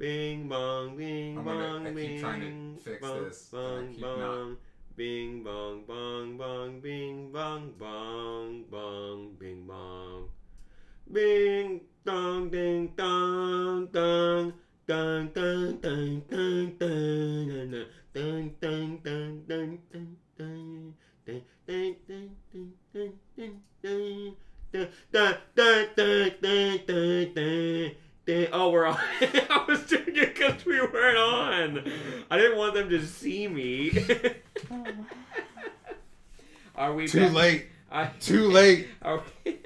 Bing bong, bing bong, I bing. keep trying to fix bong, this. Bong, And I keep bong. Bing bong bong bong bing bong bong bong bing bong. Bing dong ding dong dong dong dong dong dong dong dong dong dong dong dong ding ding ding ding ding ding ding ding ding ding ding ding ding. Oh, we're on. I was doing it because we weren't on. I didn't want them to see me. Are we Too back? late. Too late. Are we...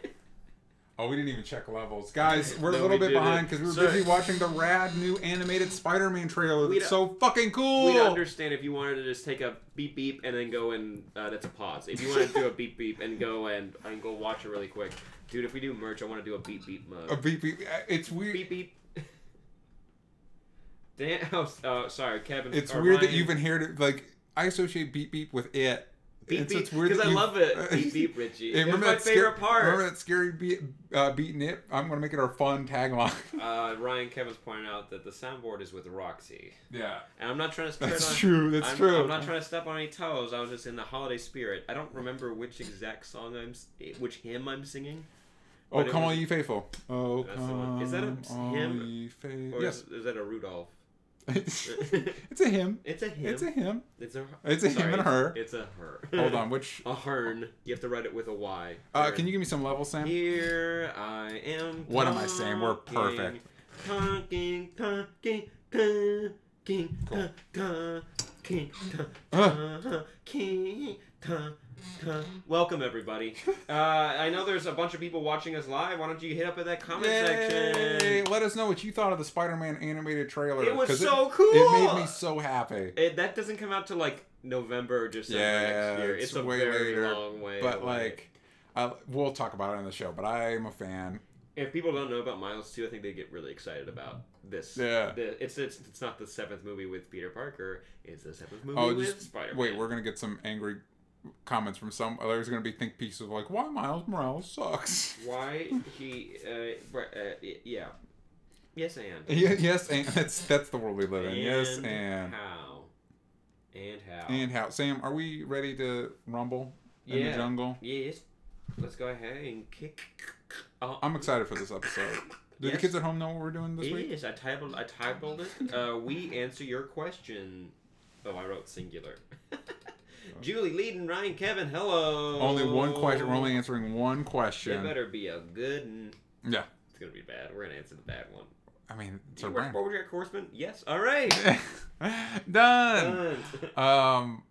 Oh, we didn't even check levels. Guys, we're No, a little we bit behind didn't. because we were Sorry. busy watching the rad new animated Spider-Man trailer. We'd- It's so fucking cool. We'd understand if you wanted to just take a beep beep and then go and that's a pause. If you want to do a beep beep and go watch it really quick, dude. If we do merch, I want to do a beep beep mug. A beep beep. It's weird. Beep beep. Dan, sorry, Kevin. It's or weird that Ryan. you've inherited, like, I associate beep beep with it. Beep And so beep it's weird because that I you've- love it. Beep beep, Richie. Hey, It's my favorite part. Remember that scary beat nip? I'm gonna make it our fun tagline. Ryan, Kevin's pointing out that the soundboard is with Roxy, Yeah, and I'm not trying to. that's true. That's true. I'm not trying to step on any toes. I was just in the holiday spirit. I don't remember which exact song which hymn I'm singing. Oh, but it come was- all ye faithful. Oh, That's the one. Is that a come hymn? all ye faithful. Or Yes, is that a Rudolph? it's a hymn. It's a hymn. It's a hymn. It's a. It's a him and her. It's a her. Hold on, which? A hern. You have to write it with a Y. Can you give me some levels, Sam? Here I am. What am I saying? We're perfect. Talking, talking, talking, Cool. talking, talking, Welcome everybody. I know there's a bunch of people watching us live. Why don't you hit up at that comment Yay! section? Let us know what you thought of the Spider-Man animated trailer. It was 'cause so cool. It made me so happy. That doesn't come out till like November or December Yeah, next year. it's It's a way very later, long way. But away. we'll talk about it on the show. But I am a fan. If people don't know about Miles 2, I think they get really excited about this. Yeah. It's not the 7th movie with Peter Parker. It's the 7th movie Oh, with just Spider-Man. wait. We're gonna get some angry comments from some. There's gonna be think pieces of like, why Miles Morales sucks. Why he... yeah. Yes, and. Yes, and that's the world we live in. Yes, and how. And how. and how. Sam, are we ready to rumble in the jungle? Yes. Let's go ahead and kick. I'm excited for this episode. Do the Yes. kids at home know what we're doing this week? Yes, I titled it. We answer your question. Oh, I wrote singular. Julie, Leading, Ryan, Kevin, hello. Only one question. We're only answering one It question. better be a good one. Yeah. It's going to be bad. We're going to answer the bad one. I mean, it's You our work brand. forward at Horseman? Yes. All right. Done. Done.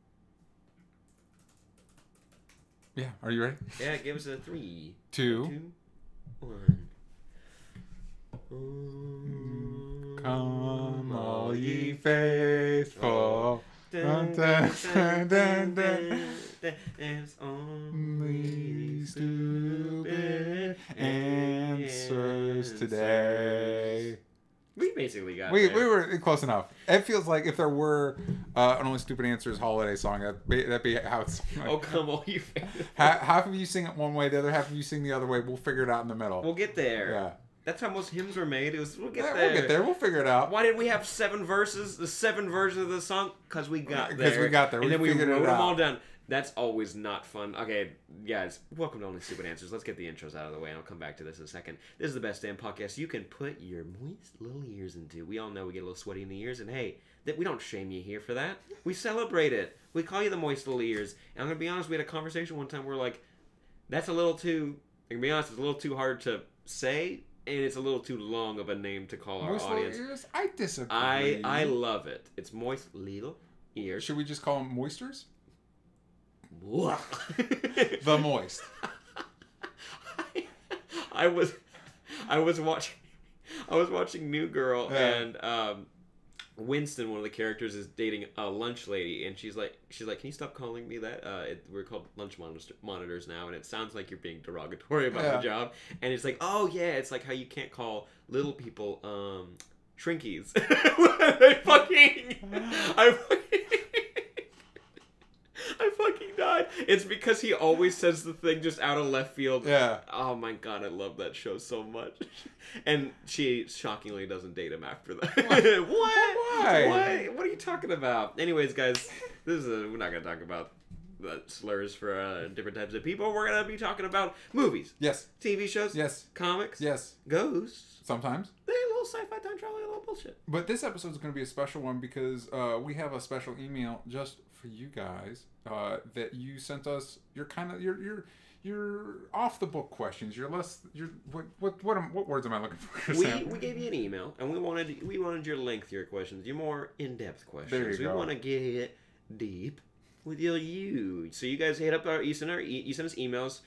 Yeah. Are you ready? Yeah, give us a 3, 2. 2, 1. Come all ye faithful. Dun, dun, dun, dun, dun. There's only Only stupid stupid answers today. We basically got We there. were close enough. It feels like if there were an Only Stupid Answers holiday song, that'd be how it's. Like, Oh, come on, you faithful. half of you sing it one way, the other half of you sing the other way. We'll figure it out in the middle. We'll get there. Yeah. That's how most hymns were made. We'll get Yeah, there. we'll get there. We'll figure it out. Why did we have 7 verses? The 7 versions of the song? Because we got there. Because we got there. And We then we figured it wrote them out. all down. That's always not fun. Okay, guys, welcome to Only Stupid Answers. Let's get the intros out of the way, and I'll come back to this in a second. This is the best damn podcast you can put your moist little ears into. We all know we get a little sweaty in the ears, and hey, we don't shame you here for that. We celebrate it. We call you the moist little ears. And I'm going to be honest, we had a conversation one time where, like, that's a little too, I'm going to be honest, it's a little too hard to say, and it's a little too long of a name to call our Moist little audience. ears? I disagree. I love it. It's moist little ears. Should we just call them moisters? The The moist. I was watching New Girl, Yeah. and Winston, one of the characters, is dating a lunch lady, and she's like, can you stop calling me that? We're called lunch monitors now, and it sounds like you're being derogatory about Yeah. my job. And it's like, oh yeah, it's like how you can't call little people shrinkies. I fucking god! It's because he always says the thing just out of left field. Yeah. Oh my god, I love that show so much. And she shockingly doesn't date him after that. What? Why? What are you talking about? Anyways, guys, we're not gonna talk about slurs for different types of people. We're gonna be talking about movies, Yes. TV shows, Yes. comics, Yes. ghosts. Sometimes. They a little sci-fi time travel, a little bullshit. But this episode is going to be a special one because we have a special email just for you guys that you sent us. Your off the book questions. What words am I looking for? We gave you an email and we wanted your lengthier questions, your more in-depth questions. There you go. We want to get deep with you. So you guys hit up you send us emails.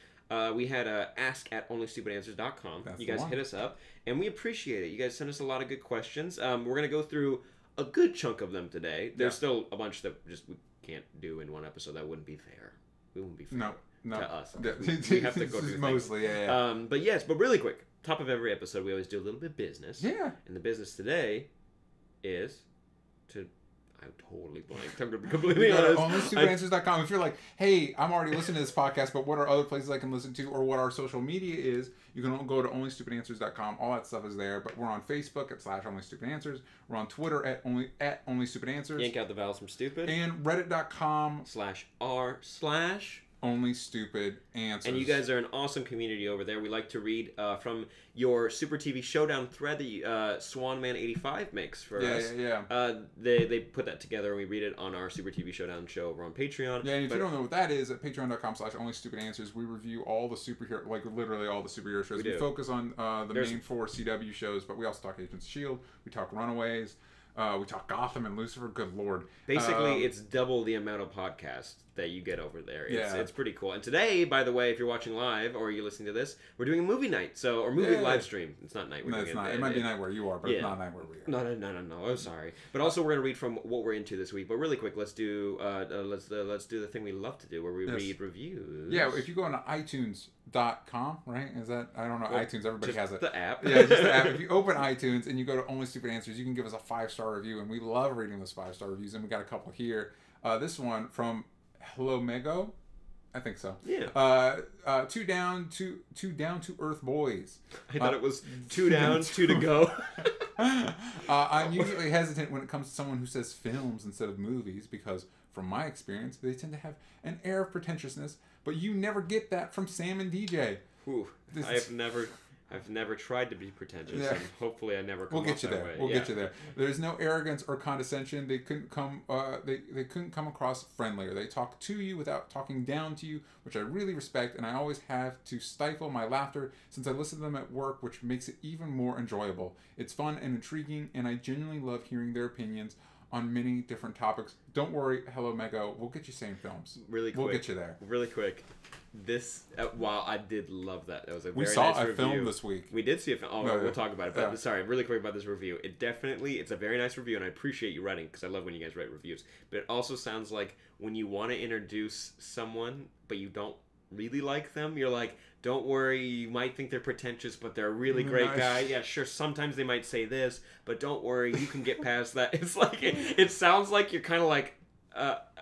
We had ask@onlystupidanswers.com. That's You guys the one. hit us up, and we appreciate it. You guys sent us a lot of good questions. We're going to go through a good chunk of them today. There's still a bunch that just we can't do in one episode. That wouldn't be fair. We wouldn't be fair No. to us. Yeah. We have to go through mostly, yeah. But really quick, top of every episode, we always do a little bit of business. Yeah. And the business today is to... I totally blanked. I'm going to be completely honest. OnlyStupidAnswers.com. If you're like, hey, I'm already listening to this podcast, but what are other places I can listen to, or what our social media is, you can go to OnlyStupidAnswers.com. All that stuff is there. But we're on Facebook at /OnlyStupidAnswers. We're on Twitter at OnlyStupidAnswers. Yank out the vowels from stupid. And Reddit.com /r/ Only Stupid Answers. And you guys are an awesome community over there. We like to read from your Super TV Showdown thread that Swanman85 makes for us. Yeah. They put that together and we read it on our Super TV Showdown show over on Patreon. Yeah, and if you don't know what that is, at patreon.com/onlystupidanswers, we review all the superhero, like literally all the superhero shows. We focus on the main 4 CW shows, but we also talk Agents of S.H.I.E.L.D., we talk Runaways, we talk Gotham and Lucifer. Good lord. Basically, it's double the amount of podcasts that you get over there. It's pretty cool. And today, by the way, if you're watching live or you're listening to this, we're doing a movie night. Or movie live stream. It's not night. No, it's not. It might be night where you are, but it's not night where we are. No. I'm sorry. But also, we're going to read from what we're into this week. But really quick, let's do the thing we love to do, where we read reviews. Yeah, if you go on iTunes.com, right? Is that, I don't know, iTunes, everybody has it. The app. Yeah, just the app. If you open iTunes and you go to Only Stupid Answers, you can give us a 5-star review, and we love reading those 5-star reviews, and we got a couple here. This one from Hello Mego, I think so. Yeah. Two down to earth boys. I thought it was 2 down, 2 to go. I'm usually hesitant when it comes to someone who says films instead of movies because, from my experience, they tend to have an air of pretentiousness. But you never get that from Sam and DJ. Ooh, I've never tried to be pretentious, and hopefully I never come We'll get you there. way. We'll get you there. There's no arrogance or condescension. They couldn't come. They couldn't come across friendlier. They talk to you without talking down to you, which I really respect. And I always have to stifle my laughter since I listen to them at work, which makes it even more enjoyable. It's fun and intriguing, and I genuinely love hearing their opinions on many different topics. Don't worry, Hello Mego. We'll get you saying films. Really quick. We'll get you there. Really quick. This wow, I did love that. That was a very We saw nice a review. film this week. We did see a film. Oh, No, we'll talk about it. But yeah. sorry, really quick about this review. It's a very nice review, and I appreciate you writing because I love when you guys write reviews. But it also sounds like when you want to introduce someone, but you don't really like them, you're like, don't worry, you might think they're pretentious, but they're a really great guy. Yeah, sure, sometimes they might say this, but don't worry, you can get past that. It's like, it sounds like you're kind of like,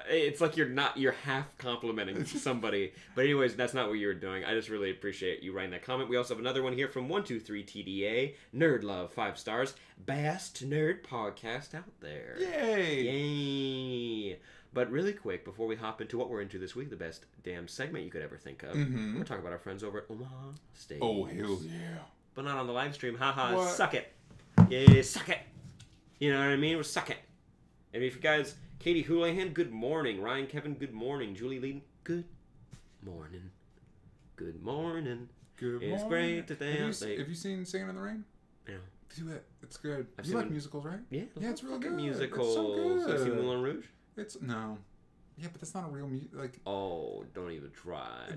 it's like you're half complimenting somebody. But anyways, that's not what you were doing. I just really appreciate you writing that comment. We also have another one here from 123TDA, Nerd Love, 5 stars, best nerd podcast out there. Yay! But really quick, before we hop into what we're into this week, the best damn segment you could ever think of, we're going to talk about our friends over at Omaha Steaks. Oh, hell yeah. But not on the live stream. Haha, What? suck it. Yeah, suck it. You know what I mean? Well, suck it. And if you guys, Katie Houlihan, good morning. Ryan Kevin, good morning. Julie Lee, good morning. Good morning. Good It's morning. great to dance. Have you seen Singing in the Rain? Yeah. Do it. It's good. I've You seen like it. musicals, right? Yeah, It's real fucking good. musicals. It's so good. Have you seen Moulin Rouge? It's no. Yeah, but that's not a real music. Like, Oh, don't even try.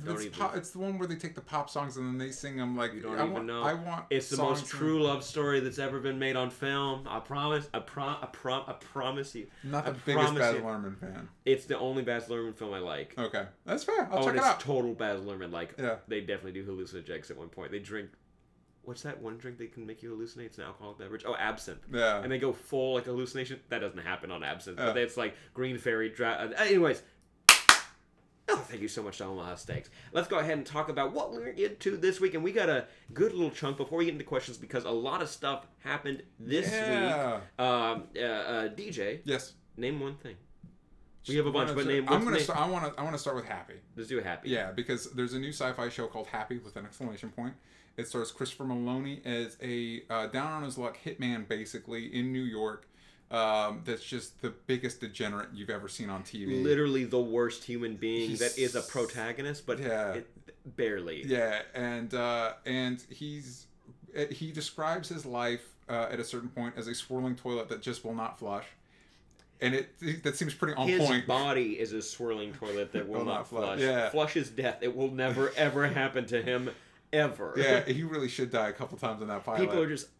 it's the one where they take the pop songs and then they sing them. Like, You don't I even want, know. I want. It's the songs most true love story that's ever been made on film. I promise. I promise you. I'm not the I biggest promise Baz you. Luhrmann fan. It's the only Baz Luhrmann film I like. Okay, that's fair. I'll Oh, check and it it's out. total Baz Luhrmann. Like, Yeah. they definitely do hallucinogens at one point. They drink, what's that one drink they can make you hallucinate? It's an alcoholic beverage. Oh, absinthe. Yeah. And they go full, like, hallucination. That doesn't happen on absinthe. Yeah. But it's like green fairy. Anyways. Oh, thank you so much to Omaha Steaks. Let's go ahead and talk about what we're into this week. And we got a good little chunk before we get into questions because a lot of stuff happened this week. DJ, Yes. name one thing. We have a bunch, but name. I want to start with Happy. Let's do Happy. Yeah, because there's a new sci-fi show called Happy with an exclamation point. It stars Christopher Meloni as a down on his luck hitman, basically in New York. That's just the biggest degenerate you've ever seen on TV. Literally the worst human being that is a protagonist, but barely. Yeah, and he describes his life at a certain point as a swirling toilet that just will not flush. And that seems pretty on point. His body is a swirling toilet that will not flush. Yeah. Flush is death. It will never, ever happen to him, ever. Yeah, he really should die a couple times in that pilot. People are just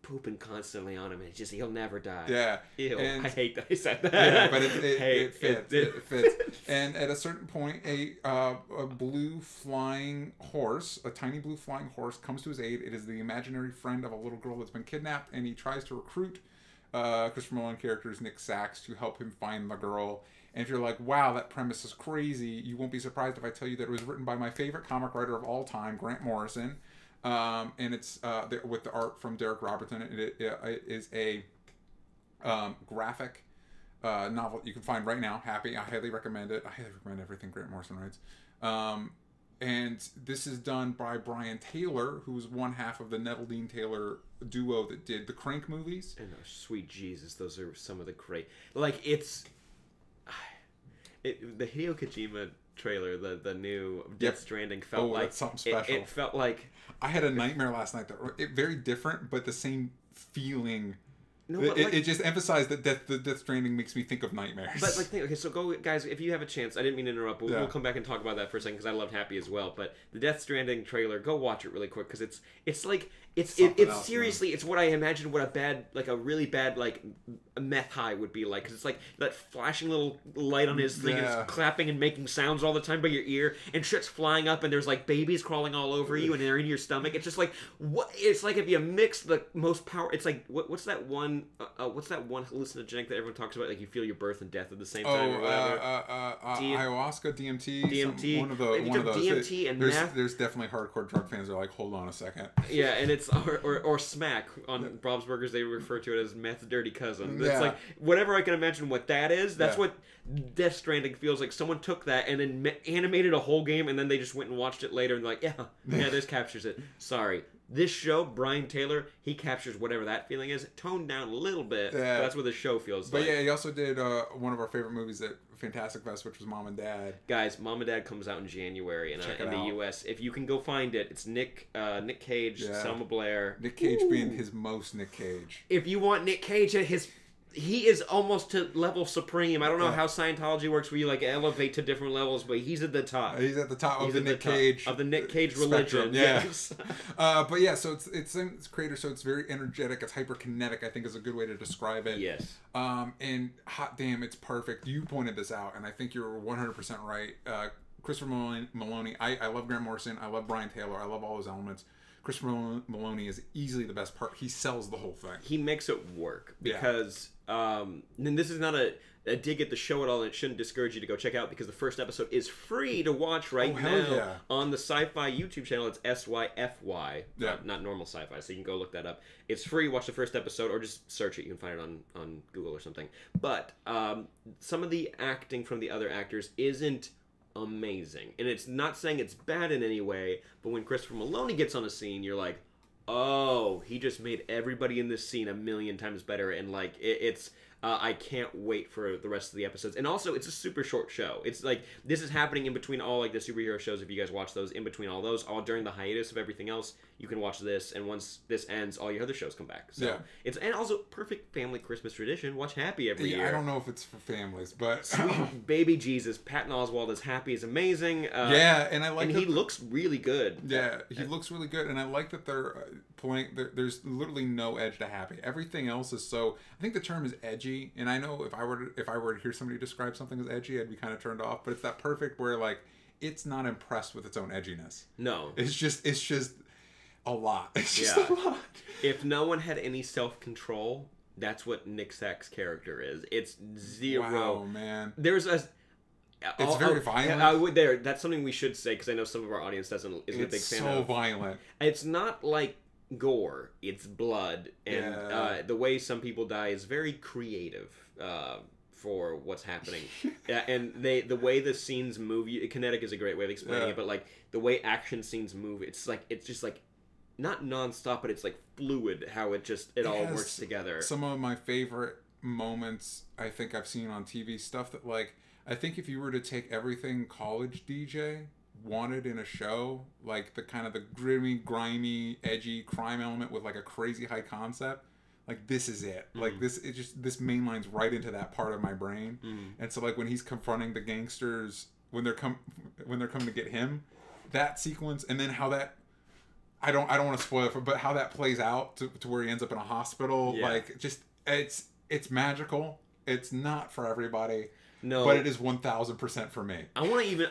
pooping constantly on him, and he'll never die. Yeah. Ew, I hate that I said that. Yeah, but it fits. It fits. And at a certain point, a blue flying horse, a tiny blue flying horse, comes to his aid. It is the imaginary friend of a little girl that's been kidnapped, and he tries to recruit Christopher Nolan character's Nick Sachs to help him find the girl. And if you're like, wow, that premise is crazy, you won't be surprised if I tell you that it was written by my favorite comic writer of all time, Grant Morrison. And it's with the art from Derek Robertson. It is a graphic novel you can find right now. Happy. I highly recommend it. I highly recommend everything Grant Morrison writes. And this is done by Brian Taylor, who was one half of the Neville Dean Taylor duo that did the Crank movies. And sweet Jesus, those are some of the great. Like the Hideo Kojima trailer, the new Death Stranding felt like that's something special. It felt like I had a nightmare last night that very different, but the same feeling. No, it just emphasized that the Death Stranding makes me think of nightmares. But okay, so go, guys, if you have a chance. I didn't mean to interrupt, but we'll come back and talk about that for a second because I loved Happy as well. But the Death Stranding trailer, go watch it really quick because it's like it's seriously, man. It's what I imagine what a really bad meth high would be like, because it's like that flashing little light on his thing, and it's clapping and making sounds all the time by your ear, and shit's flying up, and there's like babies crawling all over you, and they're in your stomach. It's just like what? It's like if you mix the most power. It's like what's that one hallucinogenic that everyone talks about? Like you feel your birth and death at the same time. Or whatever. Ayahuasca, DMT, DMT. One of those. DMT and meth. There's definitely hardcore drug fans that are like, hold on a second. Yeah, and it's or smack on Bob's Burgers. They refer to it as meth's dirty cousin. It's like whatever I can imagine what that is. That's what Death Stranding feels like. Someone took that and then animated a whole game, and then they just went and watched it later and they're like, yeah, this captures it. Sorry. This show, Brian Taylor, he captures whatever that feeling is, toned down a little bit. But that's what the show feels like. But yeah, he also did one of our favorite movies at Fantastic Fest, which was Mom and Dad. Guys, Mom and Dad comes out in January in the U.S. If you can go find it, it's Nick Cage, Selma Blair. Nick Cage being his most Nick Cage. If you want Nick Cage at he is almost to level supreme. I don't know how Scientology works where you elevate to different levels, but he's at the top. He's at the top of the Nick Cage religion. Yes. But yeah, so it's creator, so it's very energetic. It's hyperkinetic, I think is a good way to describe it. Yes. And hot damn, it's perfect. You pointed this out, and I think you're 100% right. Christopher Meloni. I love Grant Morrison. I love Brian Taylor. I love all those elements. Christopher Meloni is easily the best part. He sells the whole thing. He makes it work because, and this is not a dig at the show at all, and it shouldn't discourage you to go check out because the first episode is free to watch now on the Sci-Fi YouTube channel. It's SYFY, not normal sci-fi, so you can go look that up. It's free. Watch the first episode or just search it. You can find it on Google or something. But some of the acting from the other actors isn't amazing, and it's not saying it's bad in any way, but when Christopher Meloni gets on a scene, you're like, oh, he just made everybody in this scene a million times better, and it's I can't wait for the rest of the episodes. And also, it's a super short show. It's like this is happening in between all the superhero shows. If you guys watch those, in between all those, all during the hiatus of everything else, you can watch this. And once this ends, all your other shows come back. So it's and also perfect family Christmas tradition. Watch Happy every year. I don't know if it's for families, but sweet baby Jesus, Patton Oswalt as Happy is amazing. And I like. And he looks really good. Yeah, he looks really good, and I like that they're playing. There's literally no edge to Happy. Everything else is so. I think the term is edgy. And I know if I were to hear somebody describe something as edgy, I'd be kind of turned off. But it's that perfect where it's not impressed with its own edginess. No, it's just a lot. It's just a lot. If no one had any self-control, that's what Nick Sachs' character is. It's zero. Wow, man. It's very violent. I would there. That's something we should say because I know some of our audience isn't a big fan of. It's so violent. It's not like gore. It's blood, and the way some people die is very creative for what's happening. And the way the scenes move. Kinetic is a great way of explaining it, but like the way action scenes move, it's just like not nonstop, but it's like fluid. How it all works together. Some of my favorite moments I think I've seen on TV, stuff that like I think if you were to take everything college DJ wanted in a show, like the kind of the gritty, grimy, edgy crime element with like a crazy high concept, like this is it. Like this mainlines right into that part of my brain. And so like when he's confronting the gangsters when they're coming to get him, that sequence, and then how that I don't want to spoil it, but how that plays out to where he ends up in a hospital, like just it's magical. It's not for everybody. No, but it is 1000% for me. I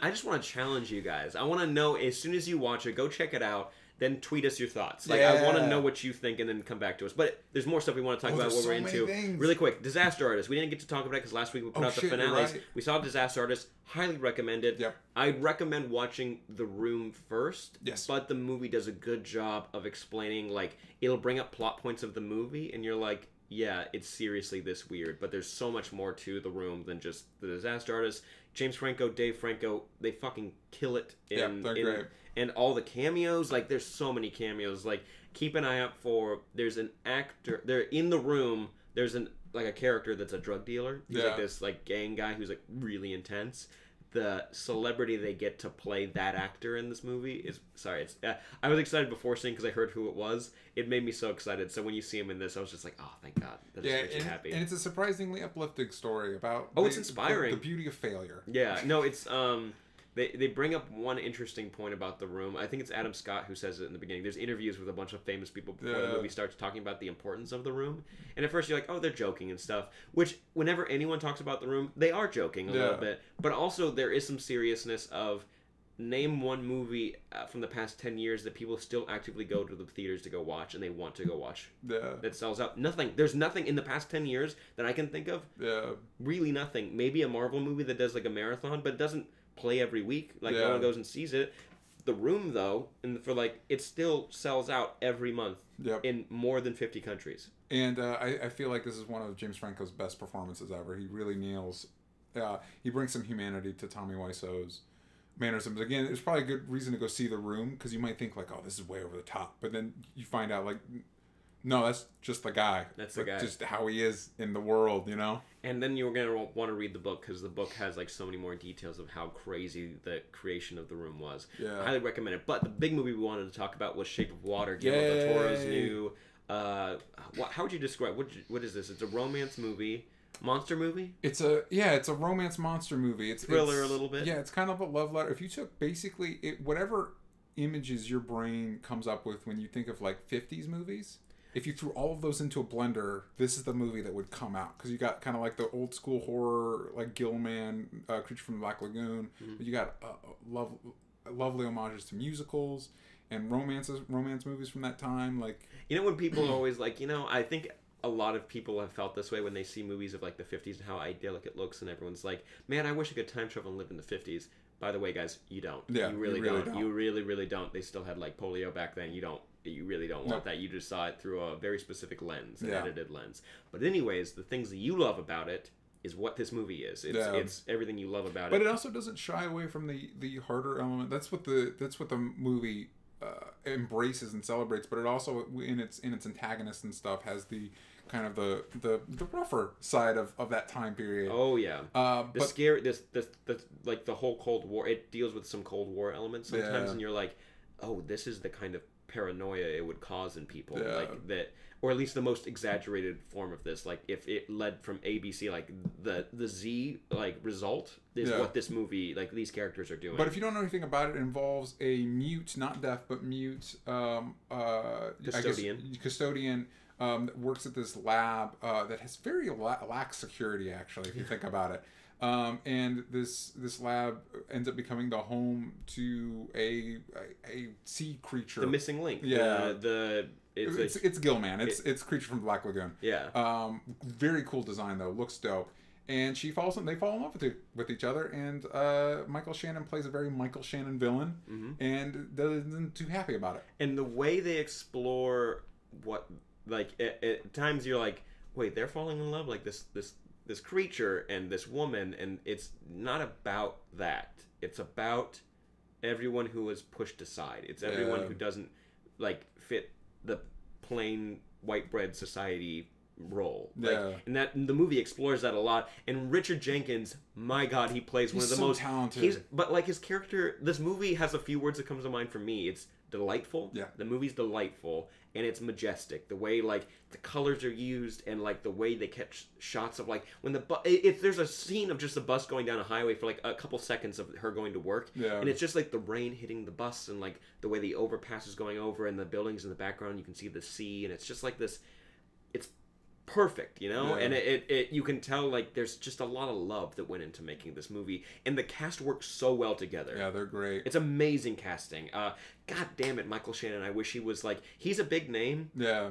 just want to challenge you guys. I want to know as soon as you watch it, go check it out. Then tweet us your thoughts. Like I want to know what you think, and then come back to us. But there's more stuff we want to talk about. What we're into. Really quick, Disaster Artist. We didn't get to talk about it because last week we put out the finales. Right. We saw Disaster Artist. Highly recommended. Yep. I'd recommend watching The Room first. Yes. But the movie does a good job of explaining. Like it'll bring up plot points of the movie, and you're like, yeah, it's seriously this weird, but there's so much more to The Room than just The Disaster Artist. James Franco, Dave Franco, they fucking kill it. They're great. And all the cameos, like there's so many cameos. Like keep an eye out for. There's an actor. They're in The Room. There's a character that's a drug dealer. He's like this like gang guy who's like really intense. The celebrity they get to play that actor in this movie is I was excited before seeing because I heard who it was. It made me so excited. So when you see him in this, I was just like, oh, thank God. That just makes you happy. And it's a surprisingly uplifting story about it's inspiring. The beauty of failure. Yeah, no, it's They bring up one interesting point about The Room. I think it's Adam Scott who says it in the beginning. There's interviews with a bunch of famous people before the movie starts talking about the importance of The Room. And at first you're like, oh, they're joking and stuff. Which, whenever anyone talks about The Room, they are joking a little bit. But also there is some seriousness of name one movie from the past 10 years that people still actively go to the theaters to go watch and they want to go watch. That sells out. Nothing. There's nothing in the past 10 years that I can think of. Really nothing. Maybe a Marvel movie that does like a marathon, but it doesn't play every week, like no one goes and sees it. The Room though, and for like it still sells out every month in more than 50 countries. And I feel like this is one of James Franco's best performances ever. He really nails he brings some humanity to Tommy Wiseau's mannerisms. Again, there's probably a good reason to go see The Room because you might think like, oh, this is way over the top, but then you find out like, no, that's just the guy. That's the guy. Just how he is in the world, you know? And then you're going to want to read the book because the book has like so many more details of how crazy the creation of The Room was. I highly recommend it. But the big movie we wanted to talk about was Shape of Water, Guillermo del Toro's new... how would you describe... What is this? It's a romance movie. Monster movie? It's a romance monster movie. It's thriller a little bit. Yeah, it's kind of a love letter. If you took basically... whatever images your brain comes up with when you think of like 50s movies... If you threw all of those into a blender, this is the movie that would come out. Because you got kind of like the old school horror, like Gilman, Creature from the Black Lagoon. But you got lovely homages to musicals and romance movies from that time. Like, you know, when people are always like, you know, I think a lot of people have felt this way when they see movies of like the 50s and how idyllic it looks. And everyone's like, man, I wish I could time travel and live in the 50s. By the way, guys, you don't. Yeah, you really don't. You really, really don't. They still had like polio back then. You really don't want that. You just saw it through a very specific lens, an edited lens. But anyways, the things that you love about it is what this movie is. It's everything you love about it. But it also doesn't shy away from the harder element. That's what the movie embraces and celebrates. But it also in its antagonist and stuff has the kind of the rougher side of that time period. Oh yeah. Like the whole Cold War. It deals with some Cold War elements sometimes, and you're like, oh, this is the kind of paranoia it would cause in people, like that, or at least the most exaggerated form of this. Like if it led from ABC, like the Z like result is what this movie, like these characters are doing. But if you don't know anything about it, it involves a mute, not deaf, but mute custodian that works at this lab that has very lax security, actually, if you think about it. And this lab ends up becoming the home to a sea creature. The missing link. Yeah. It's Gilman. It's Creature from the Black Lagoon. Yeah. Very cool design though. Looks dope. and she falls in. They fall in love with each other, and Michael Shannon plays a very Michael Shannon villain, and isn't too happy about it. And the way they explore what, like, at times you're like, wait, they're falling in love, like this creature and this woman, and it's not about that. It's about everyone who is pushed aside. It's everyone who doesn't like fit the plain white bread society role. And that the movie explores that a lot. And Richard Jenkins, my God, he plays one of the most talented. But like his character, this movie has a few words that comes to mind for me. It's delightful. Yeah. The movie's delightful, and it's majestic. The way like the colors are used, and like the way they catch shots of like when there's a scene of just the bus going down a highway for like a couple seconds of her going to work, and it's just like the rain hitting the bus, and like the way the overpass is going over, and the buildings in the background, you can see the sea, and it's just like this. It's perfect, you know, and it you can tell like there's just a lot of love that went into making this movie, and the cast works so well together. Yeah, they're great. It's amazing casting. God damn it, Michael Shannon. I wish he was like, he's a big name. Yeah.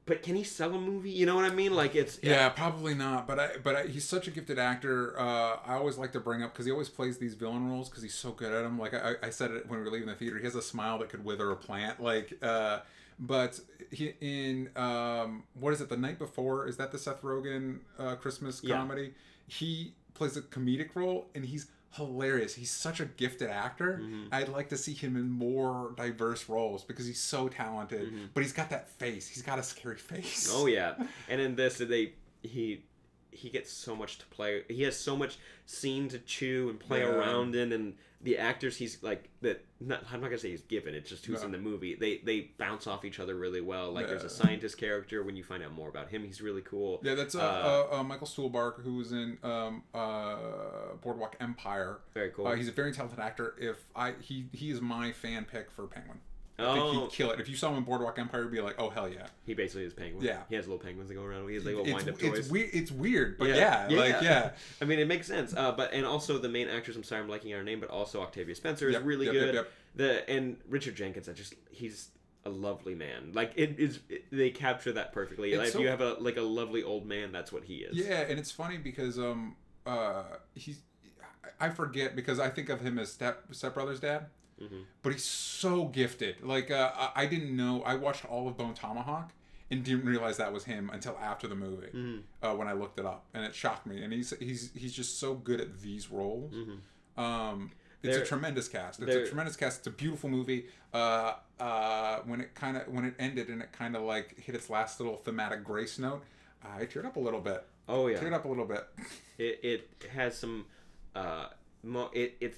But can he sell a movie? You know what I mean? Like it's probably not. But he's such a gifted actor. I always like to bring up because he always plays these villain roles because he's so good at them. Like I said it when we were leaving the theater. He has a smile that could wither a plant. Like but he in what is it? The Night Before, is that the Seth Rogen Christmas comedy? He plays a comedic role and he's hilarious. He's such a gifted actor. I'd like to see him in more diverse roles because he's so talented. But he's got that face. He's got a scary face. Oh yeah. And in this, he gets so much to play. He has so much scene to chew and play around in, and the actors he's like that. I'm not gonna say he's given. It's just who's in the movie. They bounce off each other really well. Like there's a scientist character. When you find out more about him, he's really cool. Yeah, that's Michael Stuhlbarg, who was in Boardwalk Empire. Very cool. He's a very talented actor. He is my fan pick for Penguin. I think he'd kill it. If you saw him in Boardwalk Empire, you'd be like, oh, hell yeah. He basically is Penguin. Yeah. He has little penguins that go around. He has like little wind-up toys. It's weird, but I mean, it makes sense. And also the main actress, I'm sorry I'm blanking on her name, but also Octavia Spencer is really good. And Richard Jenkins, he's a lovely man. Like they capture that perfectly. Like, if you have a lovely old man, that's what he is. Yeah, and it's funny because I forget because I think of him as Step Brothers' dad. But he's so gifted. Like I didn't know. I watched all of Bone Tomahawk and didn't realize that was him until after the movie when I looked it up, and it shocked me. And he's just so good at these roles. It's a tremendous cast. It's a tremendous cast. It's a beautiful movie. When it ended and it kind of like hit its last little thematic grace note, I teared up a little bit. Oh yeah, teared up a little bit. It has some. It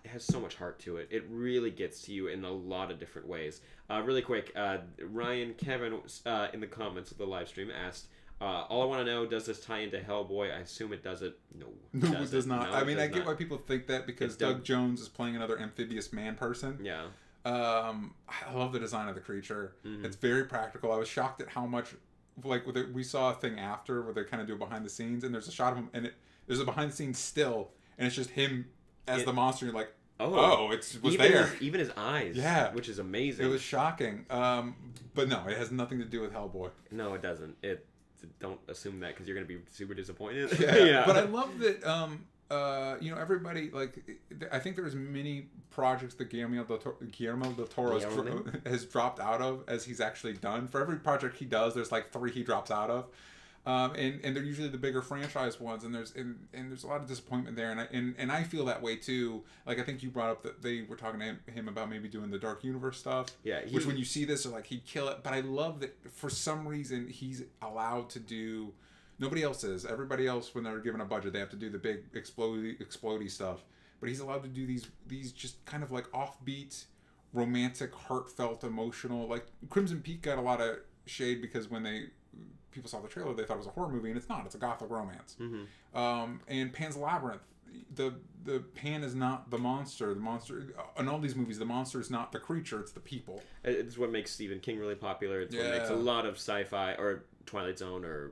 has so much heart to it. It really gets to you in a lot of different ways. Really quick, Ryan Kevin in the comments of the live stream asked, all I want to know, does this tie into Hellboy? I assume it doesn't. No, it does not. I mean, I get why people think that because Doug Jones is playing another amphibious man person. Yeah. I love the design of the creature. It's very practical. I was shocked at how much, like, we saw a thing after where they kind of do behind the scenes, and there's a shot of him, and there's a behind the scenes still, and it's just him as the monster. You're like, it was there. Even his eyes. Yeah. Which is amazing. It was shocking. But no, it has nothing to do with Hellboy. No, it doesn't. Don't assume that because you're going to be super disappointed. Yeah. But I love that, everybody, like, I think there's many projects that Guillermo del Toro has dropped out of as he's actually done. For every project he does, there's like 3 he drops out of. And they're usually the bigger franchise ones, and there's a lot of disappointment there, and I feel that way too. Like I think you brought up that they were talking to him about maybe doing the Dark Universe stuff. Yeah, which when you see this, are like he'd kill it. But I love that for some reason he's allowed to do. Nobody else is. Everybody else, when they're given a budget, they have to do the big explodey stuff. But he's allowed to do these just kind of like offbeat, romantic, heartfelt, emotional. Like Crimson Peak got a lot of shade because when people saw the trailer, they thought it was a horror movie, and it's not. It's a gothic romance. And Pan's Labyrinth, the Pan is not the monster. The monster in all these movies, the monster is not the creature; it's the people. It's what makes Stephen King really popular. It's what makes a lot of sci-fi or Twilight Zone or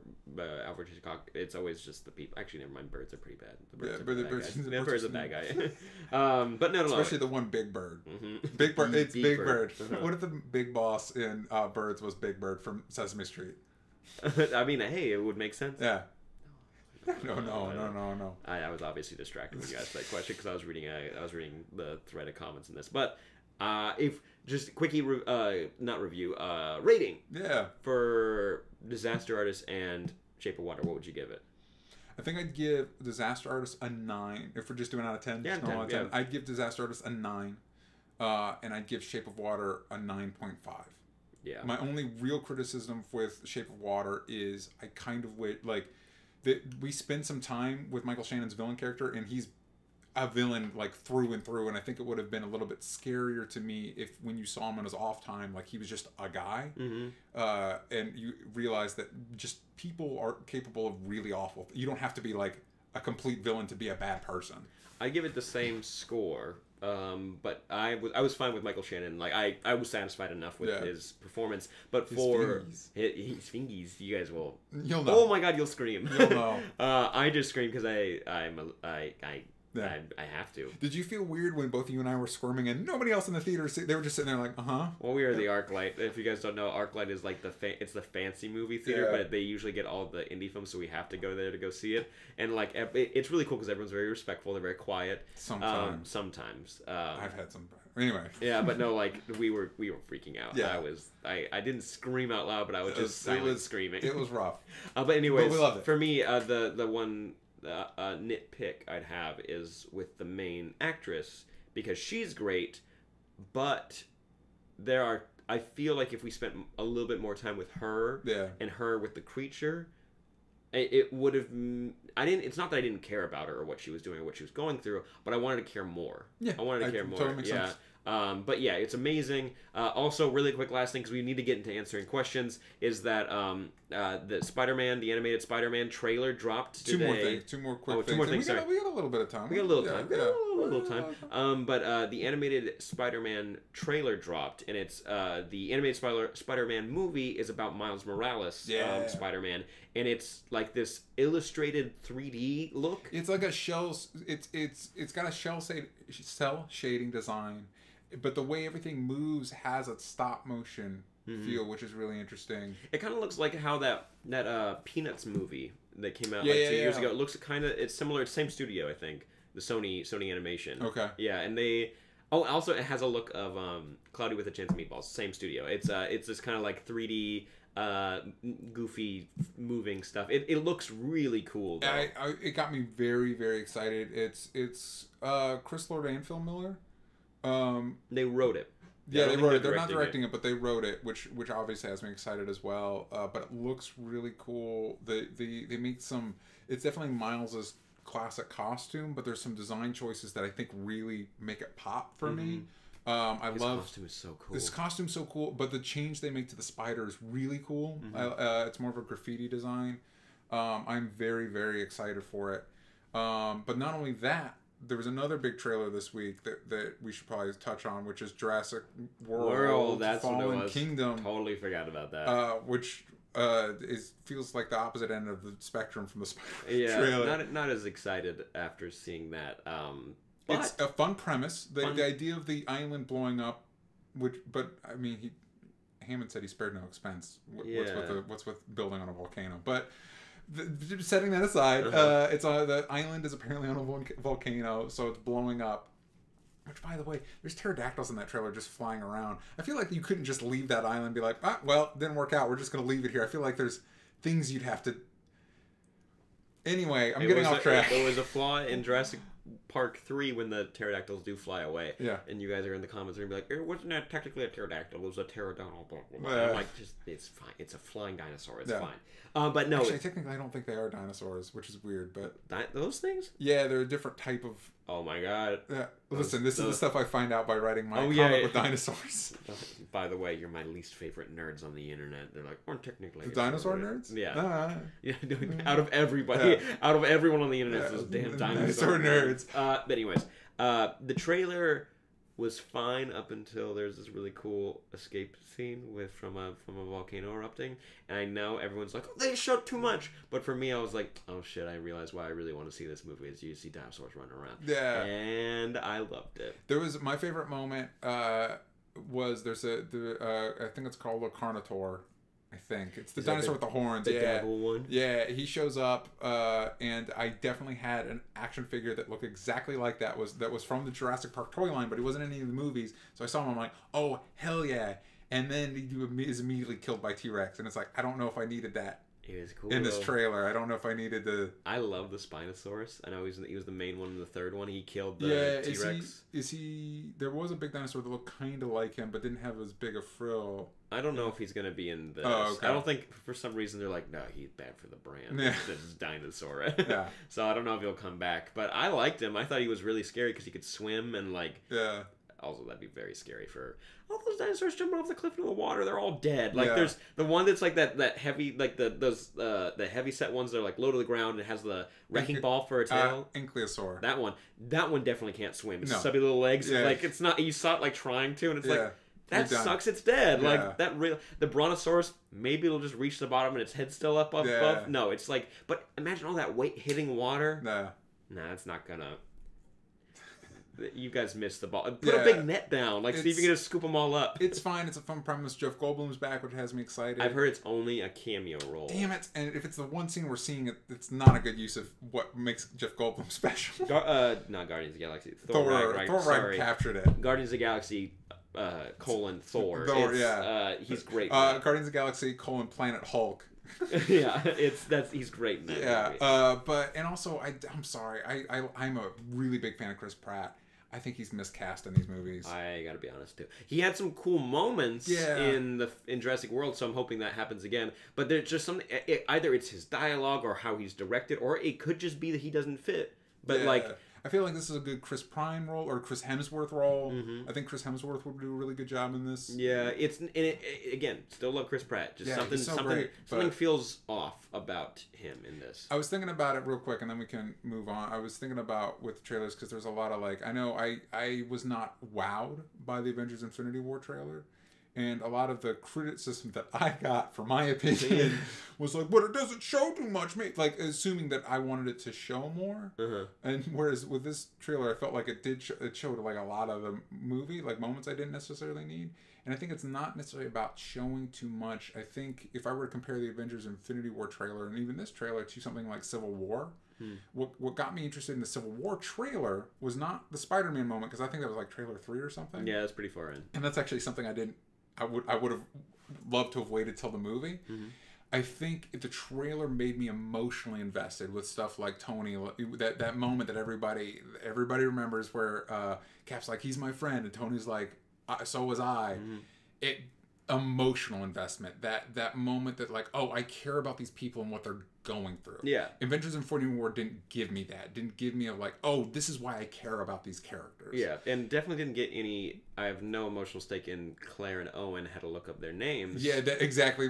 Alfred Hitchcock. It's always just the people. Actually, never mind. Birds are pretty bad. The bird's a bad guy. But no. Especially the one Big Bird. Big Bird. It's Big Bird. What if the big boss in Birds was Big Bird from Sesame Street? I mean, hey, it would make sense. Yeah. No. I was obviously distracted when you asked that question because I was reading the thread of comments in this. But if just quickie not review rating Yeah. for Disaster Artist and Shape of Water, what would you give it? I think I'd give Disaster Artist a 9. If we're just doing out of 10, Yeah, just out of 10, 10. I'd give Disaster Artist a 9. And I'd give Shape of Water a 9.5. Yeah. My only real criticism with Shape of Water is I kind of wish, like, that we spend some time with Michael Shannon's villain character, and he's a villain, like, through and through, and I think it would have been a little bit scarier to me if when you saw him on his off time, like, he was just a guy, and you realize that just people are capable of really awful. You don't have to be, like, a complete villain to be a bad person. I give it the same score, but I was fine with Michael Shannon. Like I was satisfied enough with his performance. But his fingies, you guys will. You'll know. Oh my God, you'll scream. You'll know. I just scream because I have to. Did you feel weird when both you and I were squirming and nobody else in the theater? They were just sitting there like, Well, we are the ArcLight. If you guys don't know, ArcLight is like it's the fancy movie theater, but they usually get all the indie films, so we have to go there to go see it. And like, it's really cool because everyone's very respectful. They're very quiet. Sometimes. I've had some. Anyway. Yeah, but no, like we were freaking out. Yeah. I didn't scream out loud, but I was just silent screaming. It was rough. But anyways, but we loved it. For me, the one nitpick I'd have is with the main actress because she's great, but I feel like if we spent a little bit more time with her and her with the creature, it would have. It's not that I didn't care about her or what she was doing or what she was going through, but I wanted to care more. Yeah, I wanted to care more. Totally makes sense. But yeah, it's amazing. Also, really quick last thing, because we need to get into answering questions, is that the Spider-Man, the animated Spider-Man trailer dropped today. Two more quick things. Two more things. We got a little bit of time. We got a little time. A little time. But the animated Spider-Man trailer dropped, and it's the animated Spider-Man movie is about Miles Morales, Spider-Man, and it's like this illustrated 3D look. It's like a shell. It's got a cell shading design. But the way everything moves has a stop motion feel, which is really interesting. It kind of looks like how that Peanuts movie that came out 2 years ago. It looks it's similar. It's same studio, I think. The Sony Animation. Okay. Yeah, and they. Oh, also it has a look of Cloudy with a Chance of Meatballs. Same studio. It's this kind of like 3D. Goofy moving stuff. It looks really cool though. It got me very, very excited. It's Chris Lord and Phil Miller. They wrote it. Yeah, they wrote it. They're not directing it, but they wrote it, which obviously has me excited as well. But it looks really cool. They make some. It's definitely Miles's classic costume, but there's some design choices that I think really make it pop for me. His costume is so cool. This costume's so cool, but the change they make to the spider is really cool. It's more of a graffiti design. I'm very, very excited for it. But not only that, there was another big trailer this week that we should probably touch on, which is Jurassic World that's Fallen what it was. Kingdom. Totally forgot about that. Which feels like the opposite end of the spectrum from the Spider-Man trailer. Not as excited after seeing that. It's a fun premise. The idea of the island blowing up, but I mean, Hammond said he spared no expense. What's with building on a volcano? But setting that aside, the island is apparently on a volcano, so it's blowing up. Which, by the way, there's pterodactyls in that trailer just flying around. I feel like you couldn't just leave that island and be like, well, it didn't work out. We're just going to leave it here. I feel like there's things you'd have to. Anyway, I'm getting off track. There was a flaw in Jurassic Park 3 when the pterodactyls do fly away. Yeah. And you guys are in the comments and be like, it wasn't technically a pterodactyl, it was a pterodactyl. I'm like, it's fine. It's a flying dinosaur. It's fine. But no. Actually, technically, I don't think they are dinosaurs, which is weird. But those things? Yeah, they're a different type of. Oh my god. Yeah. Listen, this is the stuff I find out by writing my comic with dinosaurs. By the way, you're my least favorite nerds on the internet. They're like, aren't technically the dinosaur nerds? Yeah. Yeah. Out of everybody, out of everyone on the internet, those damn dinosaur nerds. But anyways, the trailer was fine up until there's this really cool escape scene from a volcano erupting, and I know everyone's like, oh, they showed too much, but for me I was like, oh shit, I realized why I really want to see this movie is you see dinosaurs running around. Yeah. And I loved it. There was my favorite moment was I think it's called a Carnotaur. I think it's the Is that dinosaur with the horns. The Yeah, devil one. yeah. He shows up, and I definitely had an action figure that looked exactly like that was from the Jurassic Park toy line, but it wasn't in any of the movies. So I saw him. I'm like, oh hell yeah! And then he is immediately killed by T-Rex, and it's like I don't know if I needed that. It was cool In this though. trailer, I don't know if I needed the. I love the Spinosaurus. I know he was the main one in the third one. He killed the Yeah, T-Rex. is he? There was a big dinosaur that looked kind of like him, but didn't have as big a frill. I don't know if he's gonna be in this. Oh, okay. I don't think for some reason they're like, no, he's bad for the brand. Yeah. This is dinosaur. Yeah. So I don't know if he'll come back. But I liked him. I thought he was really scary because he could swim and like. Yeah. Also, that'd be very scary for all those dinosaurs jumping off the cliff into the water. They're all dead. Like Yeah. there's the one that's like that heavy, like the heavy set ones that are like low to the ground and has the wrecking ball for a tail. Ankylosaur. That one definitely can't swim. It's No. stubby little legs. Yeah. Like it's not. You saw it like trying to, and it's Yeah. like that You're done. sucks. It's dead. Yeah. Like that real. The Brontosaurus, maybe it'll just reach the bottom and its head's still up above. Yeah. No, it's like. But imagine all that weight hitting water. Nah. Nah, it's not gonna. You guys missed the ball. Put Yeah. a big net down. Like, see if you It's- can just scoop them all up. It's fine. It's a fun premise. Jeff Goldblum's back, which has me excited. I've heard it's only a cameo role. Damn it! And if it's the one scene we're seeing, it's not a good use of what makes Jeff Goldblum special. Not Guardians of the Galaxy. Thor Sorry. captured it. Guardians of the Galaxy, Thor. Thor, It's, yeah. He's great. Guardians of the Galaxy: Planet Hulk. Yeah, he's great in that Yeah, movie. but and also I'm sorry, I'm a really big fan of Chris Pratt. I think he's miscast in these movies. I gotta be honest too. He had some cool moments Yeah. in Jurassic World, so I'm hoping that happens again. But there's just something. Either it's his dialogue or how he's directed, or it could just be that he doesn't fit. But Yeah. like, I feel like this is a good Chris Pine role or Chris Hemsworth role. Mhm. I think Chris Hemsworth would do a really good job in this. yeah, again, still love Chris Pratt. Just Yeah, something he's so something great, something but- feels off about him in this. I was thinking about it real quick, and then we can move on. I was thinking about with the trailers because there's a lot of like I know I was not wowed by the Avengers Infinity War trailer, and a lot of the criticism that I got, for my opinion, was like, "But it doesn't show too much." Like assuming that I wanted it to show more, Uh-huh. and whereas with this trailer, I felt like it did. It showed like a lot of the movie, like moments I didn't necessarily need. And I think it's not necessarily about showing too much. I think if I were to compare the Avengers Infinity War trailer and even this trailer to something like Civil War, what got me interested in the Civil War trailer was not the Spider-Man moment, because I think that was like trailer 3 or something. Yeah, that's pretty far in. And that's actually something I would have loved to have waited till the movie. Mhm. I think the trailer made me emotionally invested with stuff like Tony, that moment that everybody remembers where Cap's like, he's my friend, and Tony's like, so was I. Mhm. It emotional investment, that moment that like, oh, I care about these people and what they're going through. Yeah. Avengers Infinity War didn't give me that. Didn't give me a like, oh, this is why I care about these characters. Yeah, and definitely didn't get any. I have no emotional stake in Claire and Owen. Had to look up their names. Yeah, exactly.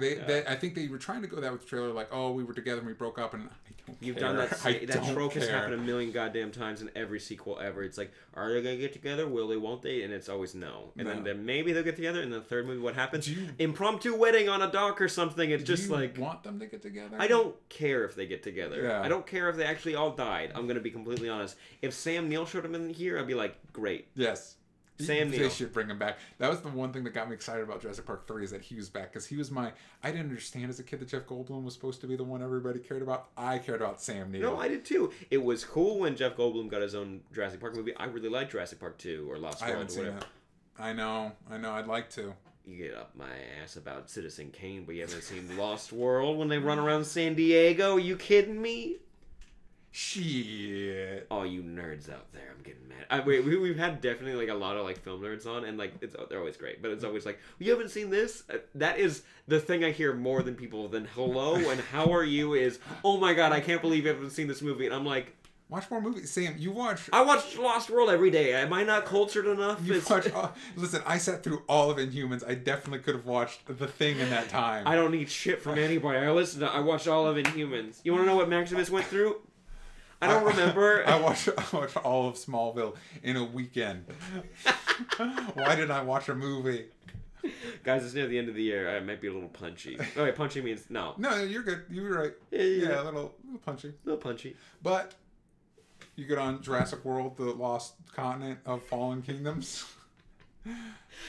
I think they were trying to go that with the trailer, like, oh, we were together and we broke up, and I don't You've care. done that. I That don't trope has care. happened a million goddamn times in every sequel ever. It's like, are they gonna get together? Will they? Won't they? And it's always no. And No. then maybe they'll get together. And the third movie, what happens? Do you- Impromptu wedding on a dock or something. It's Do just you like want them to get together? I don't care if they get together. Yeah. I don't care if they actually all died. I'm gonna be completely honest. If Sam Neill showed up in here, I'd be like, great. Yes. Sam They Neill. should bring him back. That was the one thing that got me excited about Jurassic Park 3 is that he was back, because he was I didn't understand as a kid that Jeff Goldblum was supposed to be the one everybody cared about. I cared about Sam Neill. No, I did too. It was cool when Jeff Goldblum got his own Jurassic Park movie. I really liked Jurassic Park 2 or Lost I World haven't or seen whatever. it. I know. I'd like to. You get up my ass about Citizen Kane, but you haven't seen Lost World when they run around San Diego. Are you kidding me? Shit. All you nerds out there, I'm getting mad. We've had definitely like a lot of like film nerds on, and like they're always great, but it's always like, you haven't seen this? That is the thing I hear more than people than hello and how are you is, oh my god, I can't believe you haven't seen this movie. And I'm like, Watch more movies. Sam, you watch... I watch Lost World every day. Am I not cultured enough? You watch listen, I sat through all of Inhumans. I definitely could have watched The Thing in that time. I don't need shit from anybody. I watched all of Inhumans. You want to know what Maximus went through? I don't remember. I watched all of Smallville in a weekend. Why did I watch a movie? Guys, it's near the end of the year. I might be a little punchy. Oh, wait, punchy means no. No, you're good. You were right. Yeah. A little punchy. A little punchy. But you get on Jurassic World, the lost continent of fallen kingdoms.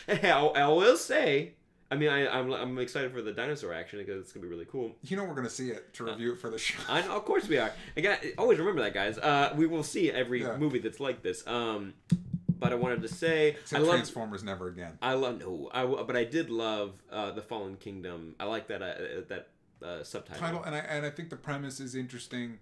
I will say, I mean, I'm excited for the dinosaur action because it's gonna be really cool. You know we're gonna see it to review it for the show. I know, of course we are. Again, always remember that, guys. We will see every movie that's like this. But I wanted to say, Except Transformers Never Again. But I did love the Fallen Kingdom. I like that subtitle. And I think the premise is interesting.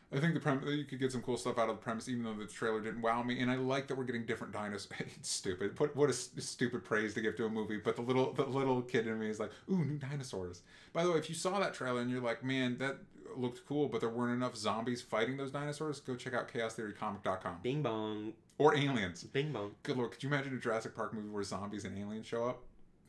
I think the premise, you could get some cool stuff out of the premise, even though the trailer didn't wow me. And I like that we're getting different dinosaurs. It's stupid. What a stupid praise to give to a movie. But the little kid in me is like, ooh, new dinosaurs. By the way, if you saw that trailer and you're like, man, that looked cool, but there weren't enough zombies fighting those dinosaurs, go check out chaostheorycomic.com. Bing bong. Or Aliens. Bing bong. Good lord, could you imagine a Jurassic Park movie where zombies and aliens show up?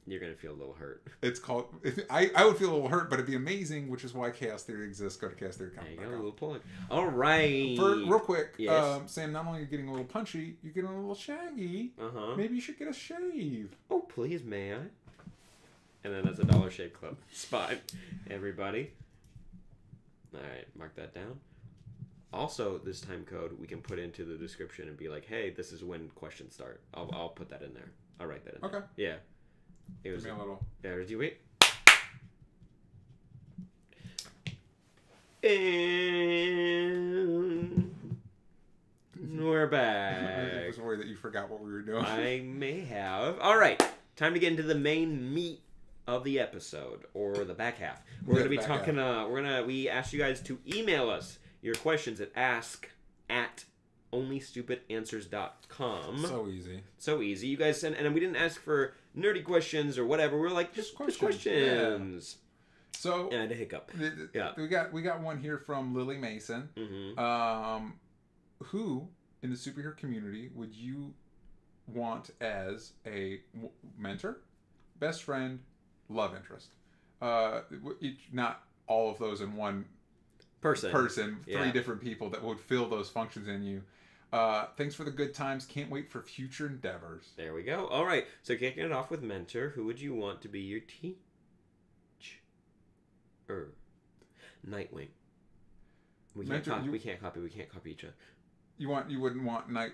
You're going to feel a little hurt. It's called... I would feel a little hurt, but it'd be amazing, which is why Chaos Theory exists. Go to chaostheorycomic.com. There you go, a little plug. All right. Real quick, yes. Sam, not only are you getting a little punchy, you're getting a little shaggy. Uh-huh. Maybe you should get a shave. Oh, please, may I? And then that's a Dollar Shave Club spot, everybody. All right, mark that down. Also, this time code we can put into the description and be like, hey, this is when questions start. I'll put that in there. I'll write that in there. Okay. Yeah. It was Give me a little. There, did you wait? And we're back. I was worried that you forgot what we were doing. I may have. All right, time to get into the main meat of the episode, or the back half. We're gonna be talking. We asked you guys to email us your questions at ask@onlystupidanswers.com. So easy. So easy. You guys send, and we didn't ask for nerdy questions or whatever. We were like, just questions. Yeah. So and I had a hiccup. Yeah. We got one here from Lily Mason. Mm-hmm. Who in the superhero community would you want as a mentor, best friend, love interest? Not all of those in one person, 3 different people that would fill those functions in you. Thanks for the good times. Can't wait for future endeavors. There we go. All right. So kicking it off with mentor, who would you want to be your teacher? Nightwing. We can't copy each other. You wouldn't want not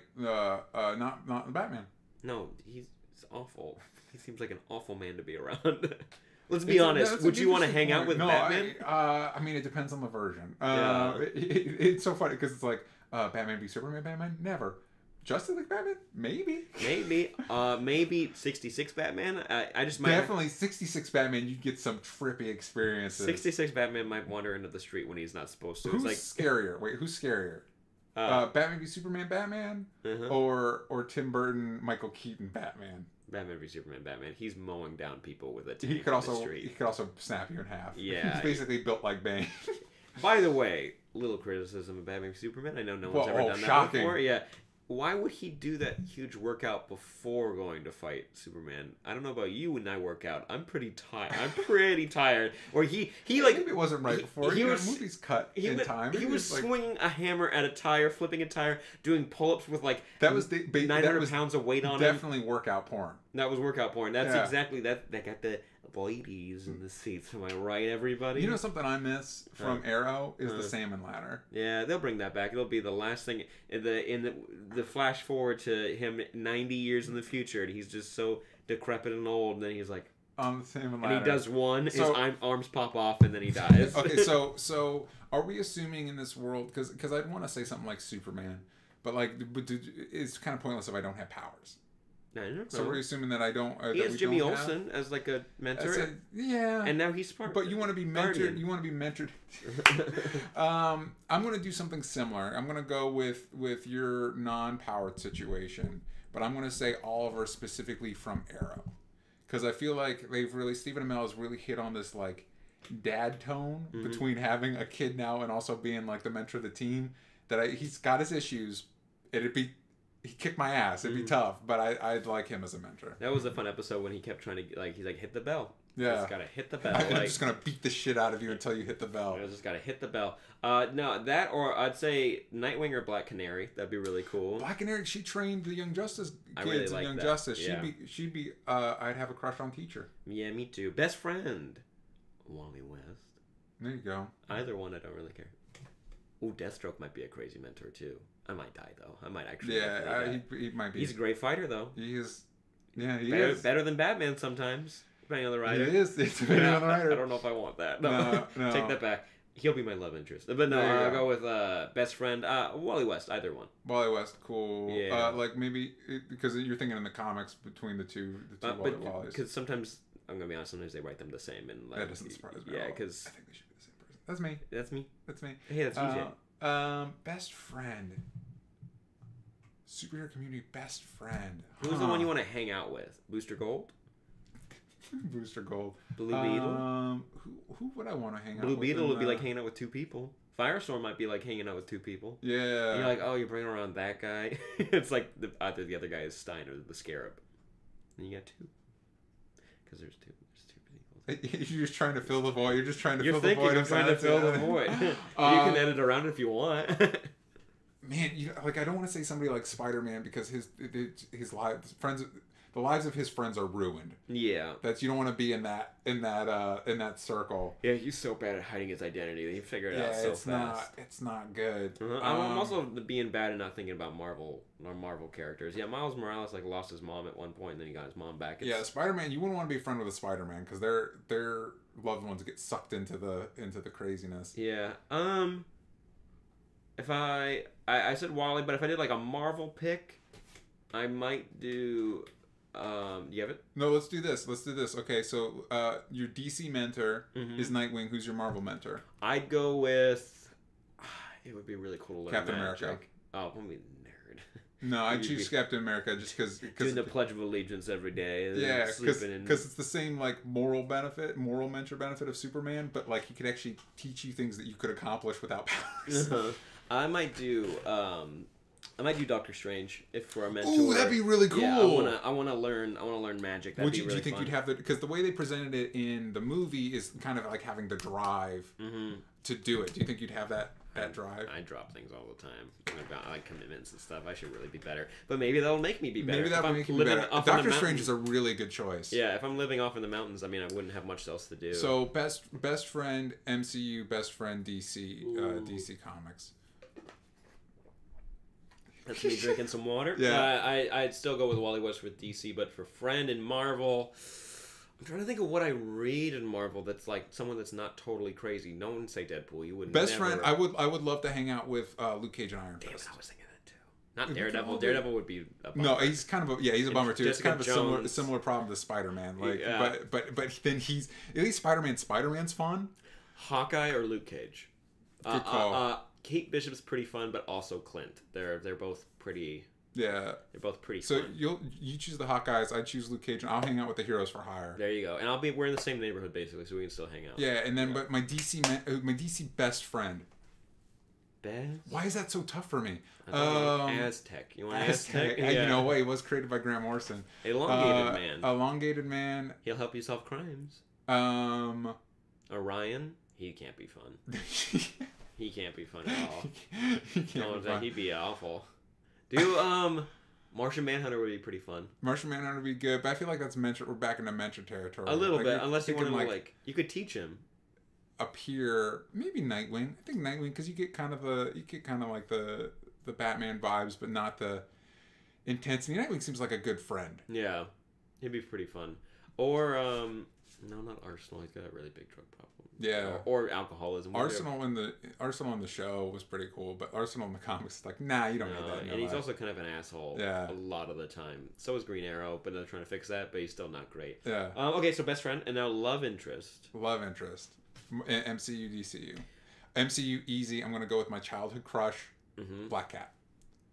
Batman. No, he's awful. He seems like an awful man to be around. Let's be honest. Would you want to hang out with Batman? I mean, it depends on the version. It's so funny because it's like Batman v Superman. Batman, never. Justice League Batman, maybe. Maybe 66 Batman. I just might definitely 66 Batman. You get some trippy experiences. 66 Batman might wander into the street when he's not supposed to. Who's scarier? Wait, who's scarier? Batman v Superman Batman, or Tim Burton Michael Keaton Batman? Batman v Superman Batman. He's mowing down people with a tank he could in the street. He could also snap you in half. Yeah, he's basically built like Bane. By the way, little criticism of Batman v Superman. I know no one's ever done that before. Yeah. Why would he do that huge workout before going to fight Superman? I don't know about you when I work out. I'm pretty tired. Or he like... Maybe it wasn't right before. The movie's cut in time. He was swinging a hammer at a tire, flipping a tire, doing pull-ups with like 900 pounds of weight on him. Definitely workout porn. That was workout porn. That's exactly... That got the ladies in the seats. Am I right, everybody? You know something I miss from Arrow is the salmon ladder. Yeah, they'll bring that back. It'll be the last thing in the flash forward to him 90 years in the future, and he's just so decrepit and old, and then he's like on the salmon ladder. And he does one, his arms pop off, and then he dies. Okay, so are we assuming in this world, because I'd want to say something like Superman, but it's kind of pointless if I don't have powers. So we're assuming that I don't. He has Jimmy Olsen as like a mentor. Yeah. And now he's smart. But you want to be mentored. You want to be mentored. I'm going to do something similar. I'm going to go with your non-powered situation, but I'm going to say Oliver specifically from Arrow, because I feel like Stephen Amell has really hit on this like dad tone between having a kid now and also being like the mentor of the team. He's got his issues. He kicked my ass. It'd be tough, but I'd like him as a mentor. That was a fun episode when he kept trying to he's like, hit the bell. Yeah, just gotta hit the bell. I'm just gonna beat the shit out of you until you hit the bell. I just gotta hit the bell. No, that or I'd say Nightwing or Black Canary. That'd be really cool. Black Canary. She trained the Young Justice kids really like in Young that. Justice. Yeah. She'd be. I'd have a crush on Teacher. Yeah, me too. Best friend, Wally West. There you go. Either one, I don't really care. Ooh, Deathstroke might be a crazy mentor too. I might die though. I might actually. Yeah, he might be. He's a great fighter though. He is. Yeah, he is better than Batman sometimes. depending on the writer. It is. It's depending on the writer. I don't know if I want that. No, no. Take that back. He'll be my love interest. But no, There you I'll go. go with best friend. Wally West, either one. Wally West, cool. Yeah. Like maybe because you're thinking in the comics between the two Wallys. Because sometimes I'm gonna be honest, sometimes they write them the same, and like That doesn't surprise me. Yeah, at all. because I think they should be the same person. That's me. that's me. That's me. Hey, that's EJ. Best friend. Superhero community best friend. Who's the one you want to hang out with? Booster Gold, Booster Gold. Blue Beetle. Who would I want to hang out Blue with? Beetle in, would be like hanging out with two people. Firestorm might be like hanging out with two people. Yeah. And you're like, oh, you're bringing around that guy. It's like either the other guy is Stein or the Scarab. And you got two. Because there's two people. You're just trying to fill the void. You're just trying to You're fill the thinking void. of trying to fill the void. You can edit around it if you want. Man, I don't want to say somebody like Spider-Man because his friends, the lives of his friends are ruined. Yeah. You don't want to be in that circle. Yeah, he's so bad at hiding his identity. He figured it out so fast. It's not good. I'm also being bad and not thinking about Marvel characters. Yeah, Miles Morales lost his mom at one point, and then he got his mom back. Yeah, Spider-Man. You wouldn't want to be a friend with a Spider-Man because their loved ones get sucked into the craziness. Yeah. If I said Wally, but if I did like a Marvel pick, I might do. Do you have it? No, let's do this. Okay, so your DC mentor is Nightwing. Who's your Marvel mentor? I'd go with. It would be really cool to learn Captain magic. America. Oh, I'm a nerd. No, I choose Captain America just because doing the Pledge of Allegiance every day. And yeah, sleeping because it's the same like moral mentor benefit of Superman, but like he could actually teach you things that you could accomplish without powers. I might do Doctor Strange if for a mentor. Ooh, that'd be really cool. Yeah, I wanna learn magic. That'd be really do you think fun. you'd have because the way they presented it in the movie is kind of like having the drive to do it. Do you think you'd have that drive? I drop things all the time. About like commitments and stuff. I should really be better. But maybe that'll make me be better. Maybe that'll make you be better. Doctor Strange is a really good choice. Yeah, if I'm living off in the mountains, I mean, I wouldn't have much else to do. So best friend MCU, best friend DC, DC Comics. That's me drinking some water. Yeah. I'd still go with Wally West with DC, but for friend in Marvel, I'm trying to think of what I read in Marvel that's like someone that's not totally crazy. No one say Deadpool. You wouldn't. Best friend. I would love to hang out with Luke Cage and Iron Fist. I was thinking that too. Not Daredevil. Daredevil would be a bummer. No, he's kind of he's a bummer too. It's kind of Jones. a similar problem to Spider-Man. Like, Yeah. but then he's at least Spider-Man's fun. Hawkeye or Luke Cage. Good call. Kate Bishop's pretty fun, but also Clint. They're both pretty. Yeah. They're both pretty So fun. you choose the Hawkeyes, I choose Luke Cage, and I'll hang out with the Heroes for Hire. There you go. And we're in the same neighborhood basically, so we can still hang out. Yeah, and then but my DC best friend. Best? Why is that so tough for me? Aztec. You want Aztec? Yeah. You know what? He was created by Grant Morrison. Elongated man. He'll help you solve crimes. Orion. He can't be fun. He can't be fun at all. He'd be awful. Martian Manhunter would be pretty fun. Martian Manhunter would be good, but I feel like we're back into mentor territory. A little bit, unless you want to you could teach him. Appear maybe Nightwing. I think Nightwing because you get kind of like the Batman vibes, but not the intensity. Nightwing seems like a good friend. Yeah, he'd be pretty fun. Or no, not Arsenal. He's got a really big drug problem. Yeah, or alcoholism. Arsenal in the show was pretty cool, but Arsenal in the comics is like, nah, you don't need that. And he's also kind of an asshole. Yeah. A lot of the time. So is Green Arrow, but they're trying to fix that. But he's still not great. Yeah. Okay, so best friend and now love interest. MCU, DCU. MCU easy. I'm gonna go with my childhood crush, Black Cat.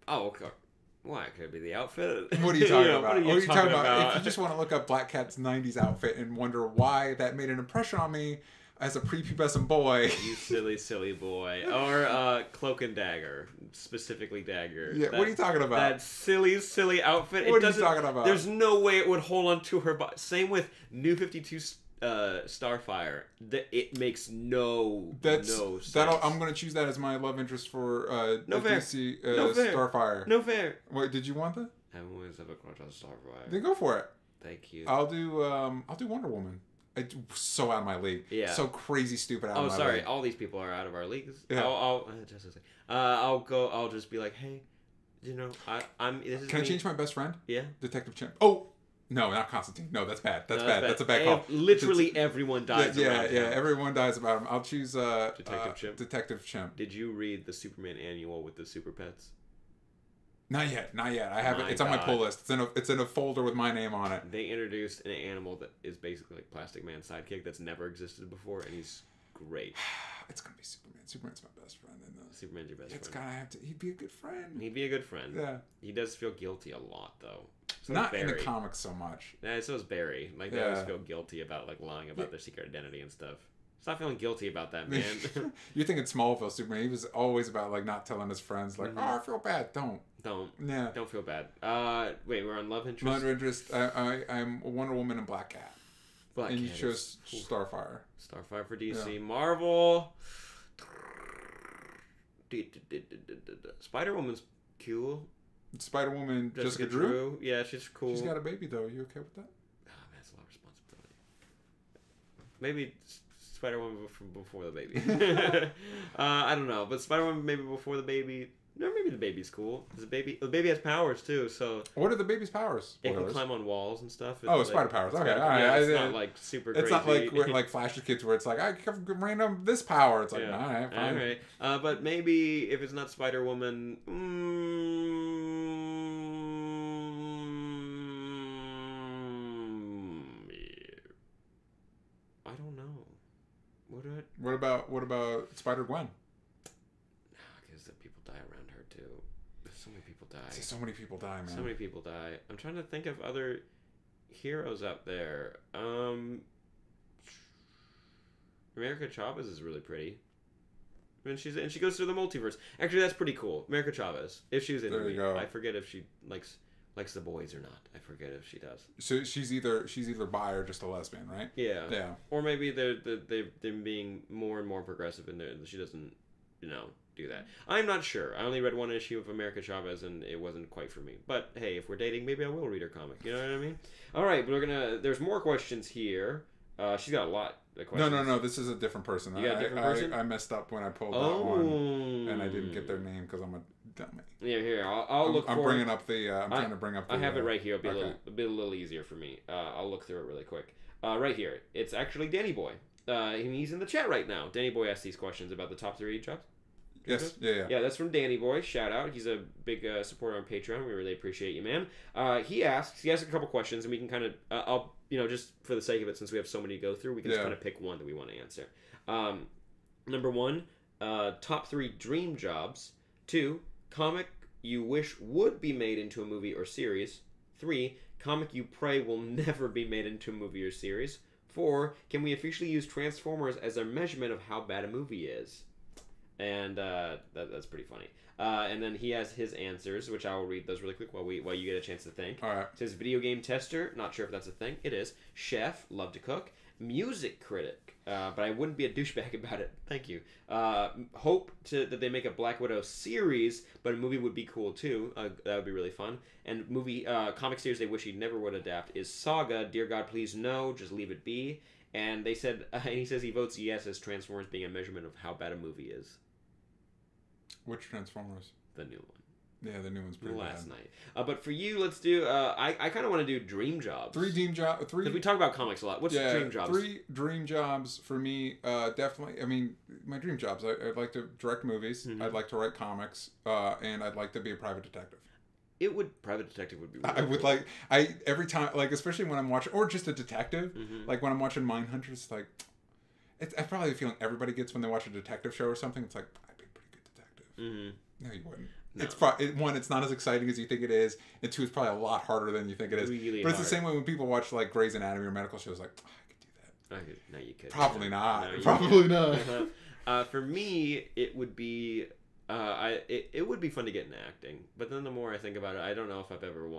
Oh, okay. Why? Could it be the outfit? What are you talking about? What are you talking about? If you just want to look up Black Cat's 90s outfit and wonder why that made an impression on me as a prepubescent boy. You silly, silly boy. Or Cloak and Dagger. Specifically Dagger. Yeah, what are you talking about? That silly, silly outfit. What are you talking about? There's no way it would hold on to her body. Same with New 52 Starfire. It makes no sense. I'm going to choose that as my love interest for DC Starfire. No fair. Wait, did you want that? I always have a crush on Starfire. Then go for it. Thank you. I'll do Wonder Woman. It's so out of my league. Yeah. So crazy stupid out of my league. Oh, sorry. All these people are out of our leagues. Yeah. I'll just be like, hey, I'm. This is Can I change my best friend? Yeah. Detective Chimp. Oh, No, not Constantine. No, that's bad. That's No, bad. That's a bad call. Literally everyone dies. Yeah, around him. everyone dies about him. I'll choose Detective Chimp. Detective Chimp. Did you read the Superman annual with the super pets? Not yet. I haven't. My It's on my God. pull list. It's in a folder with my name on it. They introduced an animal that is basically like Plastic Man's sidekick that's never existed before, and he's great. It's gonna be Superman. Superman's my best friend. And Superman's your best it's friend. gotta have to. He'd be a good friend. He'd be a good friend. Yeah. He does feel guilty a lot, though. So Not does in the Barry. comics so much. Yeah, so is Barry. Like, they always feel guilty about, like, lying about their secret identity and stuff. Stop feeling guilty about that, man. You're thinking Smallville Superman. He was always about, like, not telling his friends, like, oh, I feel bad. Don't. Yeah. Don't feel bad. Wait, we're on Love Interest? Love Interest. I'm Wonder Woman and Black Cat. Black and you Cat chose is- Starfire. Starfire for DC. Yeah. Marvel. Spider-Woman's cool. Spider Woman, Jessica Drew. Yeah, she's cool. She's got a baby though. You okay with that? Oh, man, that's a lot of responsibility. Maybe Spider-Woman from before the baby. I don't know, but Spider-Woman maybe before the baby. No, maybe the baby's cool. The baby has powers too, so What are the baby's powers? it can Spoilers. climb on walls and stuff. Oh, It's spider powers. Okay, spider- all right. yeah, it's I- not like super It's crazy. not like like Flash Kids where it's like I have random this power. It's like Yeah. all right, fine. All right. But maybe if it's not Spider-Woman, I don't know. What about Spider Gwen? Because people die around her too. So many people die. See, so many people die, man. So many people die. I'm trying to think of other heroes out there. America Chavez is really pretty. And she goes through the multiverse. Actually, that's pretty cool. America Chavez. If she was in the There you movie. go. I forget if she likes the boys or not. I forget if she does. So she's either bi or just a lesbian, right? Yeah. Yeah. Or maybe they're being more and more progressive in there. She doesn't, do that. I'm not sure. I only read one issue of America Chavez and it wasn't quite for me. But hey, if we're dating, maybe I will read her comic. You know what I mean? All right, but there's more questions here. She's got a lot of questions. No. This is a different person. You got a different person? I messed up when I pulled that one, and I didn't get their name because I'm a dummy. Yeah, here I'll look. I'm for bringing up the. I'm trying to bring up. The, I have it right here. It'll be okay. a little easier for me. I'll look through it really quick. Right here, it's actually Danny Boy. And he's in the chat right now. Danny Boy asked these questions about the top 3 jobs. Yes. Yeah. Yeah, that's from Danny Boy. Shout out. He's a big supporter on Patreon. We really appreciate you, man. He asked a couple questions, and we can kind of, I'll, just for the sake of it, since we have so many to go through, we can just kind of pick one that we want to answer. Number 1, top 3 dream jobs. 2, comic you wish would be made into a movie or series. 3, comic you pray will never be made into a movie or series. 4, can we officially use Transformers as a measurement of how bad a movie is? And that's pretty funny. And then he has his answers, which I will read those really quick while you get a chance to think. All right. It says video game tester, not sure if that's a thing. It is. Chef, love to cook. Music critic, but I wouldn't be a douchebag about it. Thank you. Hope that they make a Black Widow series, but a movie would be cool too. That would be really fun. And movie comic series they wish he never would adapt is Saga. Dear God, please no, just leave it be. And they said, and he says he votes yes as Transformers being a measurement of how bad a movie is. Which Transformers? The new one. Yeah, the new one's pretty Last bad. night. But for you, let's do. I kind of want to do dream jobs. 3 dream jobs. 3. Because we talk about comics a lot. What's dream jobs? 3 dream jobs for me. Definitely. I mean, my dream jobs. I'd like to direct movies. Mm-hmm. I'd like to write comics. And I'd like to be a private detective. Private detective would be. Really I would cool. every time, especially when I'm watching, or just a detective. Mm-hmm. Like when I'm watching Mindhunter, it's like, I probably the feeling everybody gets when they watch a detective show or something. It's like, I'd be a pretty good detective. Mm-hmm. No, you wouldn't. No. It's one, it's not as exciting as you think it is, and 2, it's probably a lot harder than you think it is. Really but it's hard. the same way when people watch like Grey's Anatomy or medical shows, like, oh, I could do that. No, you could. Probably not. No, you Probably can't. not. For me, it would be. It would be fun to get into acting, but then the more I think about it, I don't know if I've ever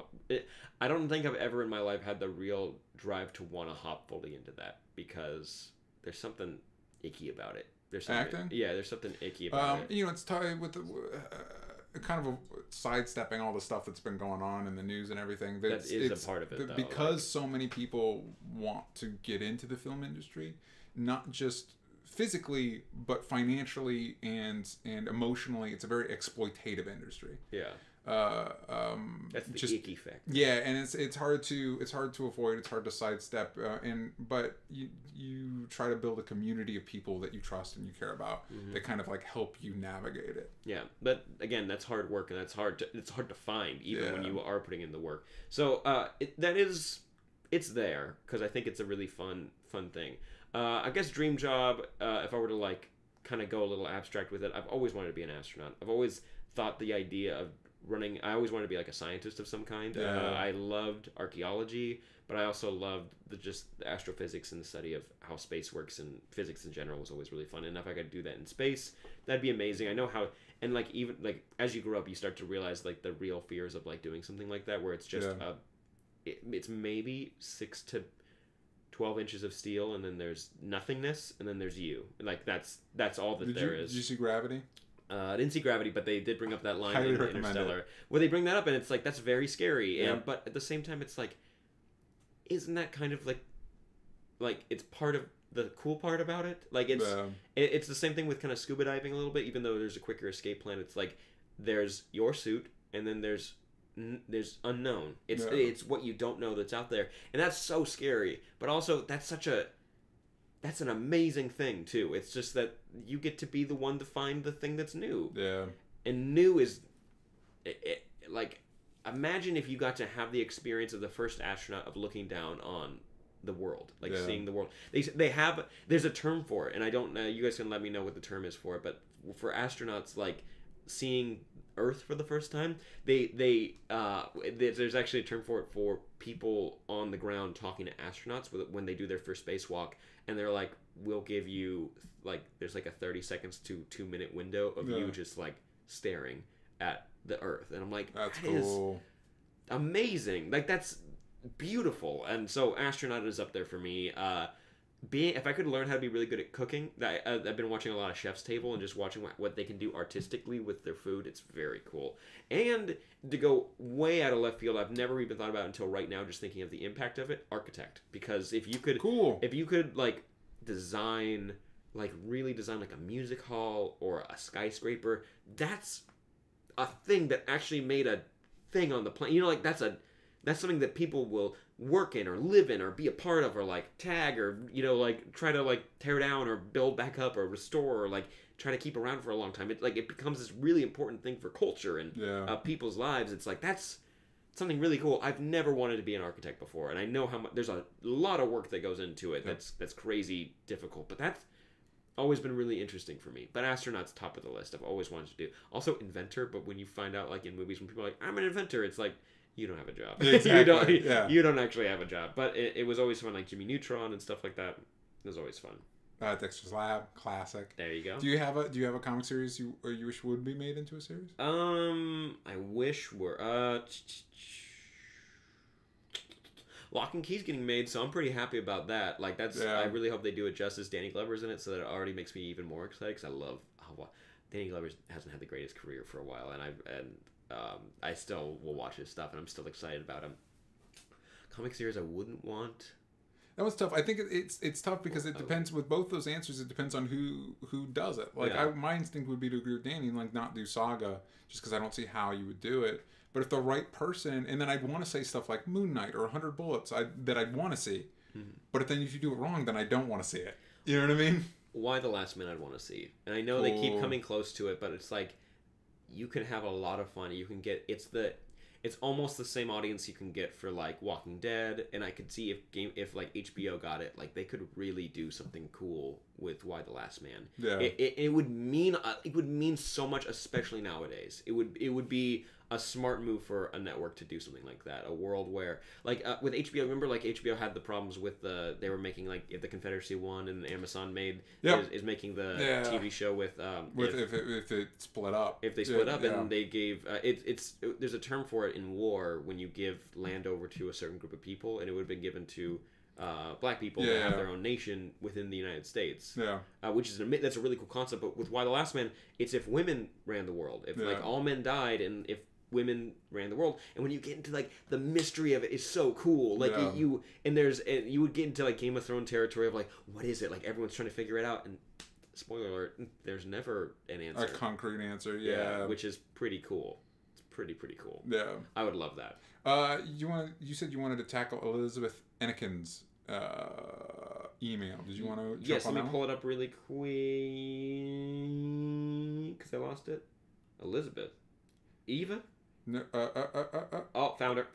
I don't think I've ever in my life had the real drive to want to hop fully into that because there's something icky about it. There's something, Acting? Yeah, there's something icky about it. It's tied with the kind of sidestepping all the stuff that's been going on in the news and everything. That is a part of it, though. Because so many people want to get into the film industry, not just physically but financially and emotionally. It's a very exploitative industry. Yeah. That's the just icky factor. yeah, and it's hard to avoid. It's hard to sidestep, but you try to build a community of people that you trust and you care about that kind of like help you navigate it. Yeah, but again, that's hard work, and it's hard to find even when Yeah. you are putting in the work. So it's there because I think it's a really fun thing. I guess dream job. If I were to like kind of go a little abstract with it, I've always wanted to be an astronaut. I've always thought the idea of running. I always wanted to be like a scientist of some kind. Yeah. I loved archaeology, but I also loved the astrophysics and the study of how space works, and physics in general was always really fun. And if I could do that in space, that'd be amazing. I know how, and like even like as you grow up, you start to realize like the real fears of like doing something like that, where it's just it's maybe 6 to 12 inches of steel, and then there's nothingness, and then there's you. Like that's all that there is. Did you see Gravity? I didn't see Gravity, but they did bring up that line Highly in recommend Interstellar, it. where they bring that up, and it's like that's very scary. Yeah. And but at the same time, it's like, isn't that kind of like it's part of the cool part about it? Like it's the same thing with kind of scuba diving a little bit, even though there's a quicker escape plan. It's like there's your suit, and then there's unknown. It's what you don't know that's out there, and that's so scary. But also that's an amazing thing too. It's just that you get to be the one to find the thing that's new. Yeah. And new is like, imagine if you got to have the experience of the first astronaut of looking down on the world, like seeing the world. There's a term for it, and I don't know. You guys can let me know what the term is for it. But for astronauts, like seeing Earth for the first time, there's actually a term for it for people on the ground talking to astronauts when they do their first spacewalk, and they're like, "We'll give you like there's like a 30 seconds to 2-minute window of you just like staring at the Earth," and I'm like, That's that cool. is amazing. Like that's beautiful, and so astronaut is up there for me. If I could learn how to be really good at cooking, I've been watching a lot of Chef's Table and just watching what they can do artistically with their food. It's very cool. And to go way out of left field, I've never even thought about it until right now, just thinking of the impact of it, architect. Because if you could like really design like a music hall or a skyscraper, that's a thing that actually made a thing on the planet. You know, like that's something that people will work in or live in or be a part of or like tag or, you know, like try to like tear down or build back up or restore or like try to keep around for a long time. It becomes this really important thing for culture and people's lives. It's like that's something really cool. I've never wanted to be an architect before, and I know how much there's a lot of work that goes into it. That's crazy difficult, but that's always been really interesting for me. But astronaut's top of the list. I've always wanted to do. Also inventor, but when you find out like in movies when people are like, I'm an inventor, it's like you don't have a job. Exactly. You don't actually have a job. But it was always fun, like Jimmy Neutron and stuff like that. It was always fun. Dexter's Lab, classic. There you go. Do you have a comic series you wish would be made into a series? I wish Lock and Key's getting made, so I'm pretty happy about that. Like I really hope they do it justice. Danny Glover's in it, so that it already makes me even more excited because I love Danny Glover hasn't had the greatest career for a while, and I still will watch his stuff, and I'm still excited about him. Comic series I wouldn't want. That was tough. I think it's tough because it depends with both those answers. It depends on who does it. Like my instinct would be to agree with Danny and like not do Saga just because I don't see how you would do it. But if the right person, and then I'd want to say stuff like Moon Knight or 100 Bullets that I'd want to see. Mm-hmm. But then if you do it wrong, then I don't want to see it. You know what I mean? Why the Last Man I'd want to see. And I know they keep coming close to it, but it's like you can have a lot of fun. You can get it's almost the same audience you can get for like Walking Dead, and I could see if like HBO got it, like they could really do something cool with Why the Last Man. Yeah. It would mean so much, especially nowadays. It would be a smart move for a network to do something like that. A world where, like with HBO, remember like HBO had the problems with they were making like if the Confederacy won and Amazon made is making the TV show with if it split up. If they split up and they gave there's a term for it in war when you give land over to a certain group of people, and it would have been given to black people to have their own nation within the United States. Which is that's a really cool concept. But with Why the Last Man, it's if women ran the world, if like all men died, and if women ran the world. And when you get into like the mystery of it is so cool. Like you would get into like Game of Thrones territory of like, what is it? Like everyone's trying to figure it out, and spoiler alert, there's never an answer. A concrete answer, yeah. Which is pretty cool. It's pretty cool. Yeah. I would love that. You said you wanted to tackle Elizabeth Enniken's email. Did you want to jump Yes, on let that me pull it up really quick because I lost it. Elizabeth. Eva? No, Oh, found her.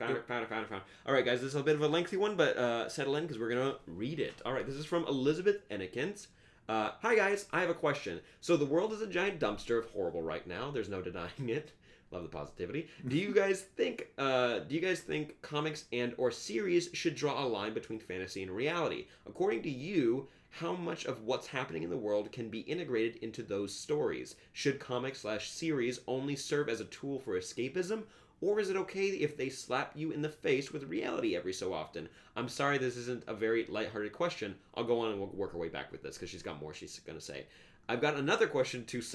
All right, guys, this is a bit of a lengthy one, but settle in because we're going to read it. All right, this is from Elizabeth Ennekins. Hi, guys. I have a question. So the world is a giant dumpster of horrible right now. There's no denying it. Love the positivity. Do you guys think comics and or series should draw a line between fantasy and reality? According to you, how much of what's happening in the world can be integrated into those stories? Should comics/series only serve as a tool for escapism, or is it okay if they slap you in the face with reality every so often? I'm sorry this isn't a very lighthearted question. I'll go on and we'll work our way back with this because she's got more she's going to say. I've got another question that's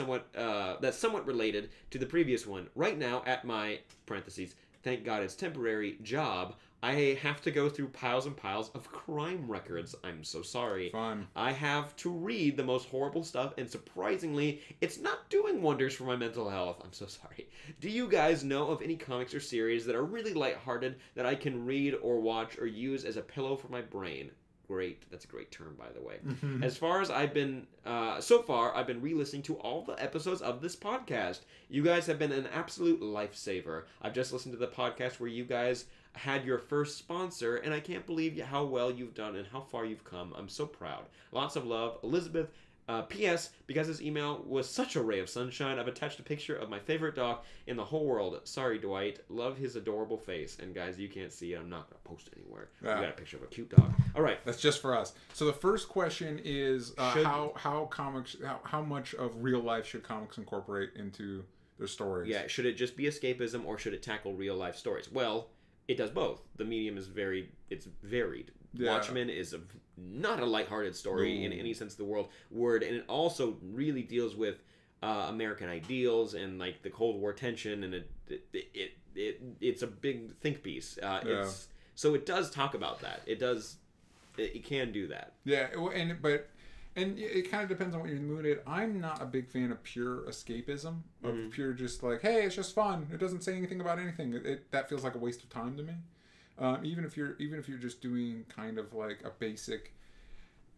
somewhat related to the previous one. Right now, at my, parentheses, thank God it's temporary, job, I have to go through piles and piles of crime records. I'm so sorry. Fun. I have to read the most horrible stuff, and surprisingly, it's not doing wonders for my mental health. I'm so sorry. Do you guys know of any comics or series that are really lighthearted that I can read or watch or use as a pillow for my brain? Great. That's a great term, by the way. As far as so far, I've been re-listening to all the episodes of this podcast. You guys have been an absolute lifesaver. I've just listened to the podcast where you guys had your first sponsor, and I can't believe how well you've done and how far you've come. I'm so proud. Lots of love, Elizabeth. P.S. Because this email was such a ray of sunshine, I've attached a picture of my favorite dog in the whole world. Sorry, Dwight. Love his adorable face. And guys, you can't see it. I'm not going to post it anywhere. We got a picture of a cute dog. All right. That's just for us. So the first question is how much of real life should comics incorporate into their stories? Yeah, should it just be escapism or should it tackle real life stories? Well, it does both. The medium is varied. Yeah. Watchmen is not a lighthearted story in any sense of the word, and it also really deals with American ideals and like the Cold War tension, and it's a big think piece. So it does talk about that. It can do that. Yeah, and it kind of depends on what you're in the mood at. I'm not a big fan of pure escapism, of pure just like, hey, it's just fun. It doesn't say anything about anything. That feels like a waste of time to me. Even if you're just doing kind of like a basic,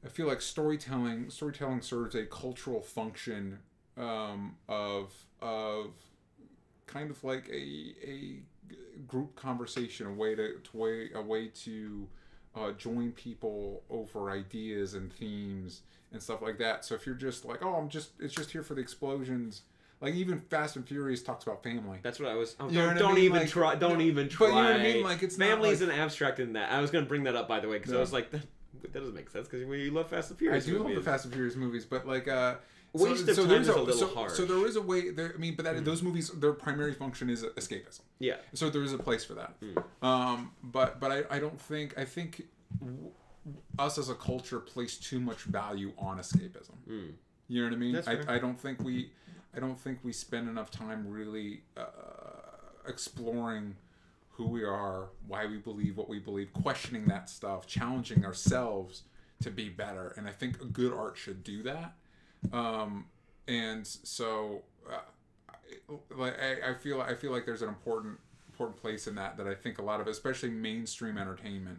I feel like storytelling serves a cultural function of kind of like a group conversation, a way to join people over ideas and themes and stuff like that. So if you're just like, it's just here for the explosions. Like even Fast and Furious talks about family. That's what I was. Oh, don't even try. But you know what I mean? Like it's family is like, an abstract in that. I was going to bring that up by the way because I was like, that doesn't make sense because you love Fast and Furious. I do love the Fast and Furious movies, but like waste of time is a little harsh. So there is a way there. I mean, but those movies, their primary function is escapism. Yeah. So there is a place for that. But I don't think us as a culture place too much value on escapism. You know what I mean? I don't think we spend enough time really exploring who we are, why we believe what we believe, questioning that stuff, challenging ourselves to be better. And I think a good art should do that. And so, I feel like there's an important place in that I think a lot of, especially mainstream entertainment,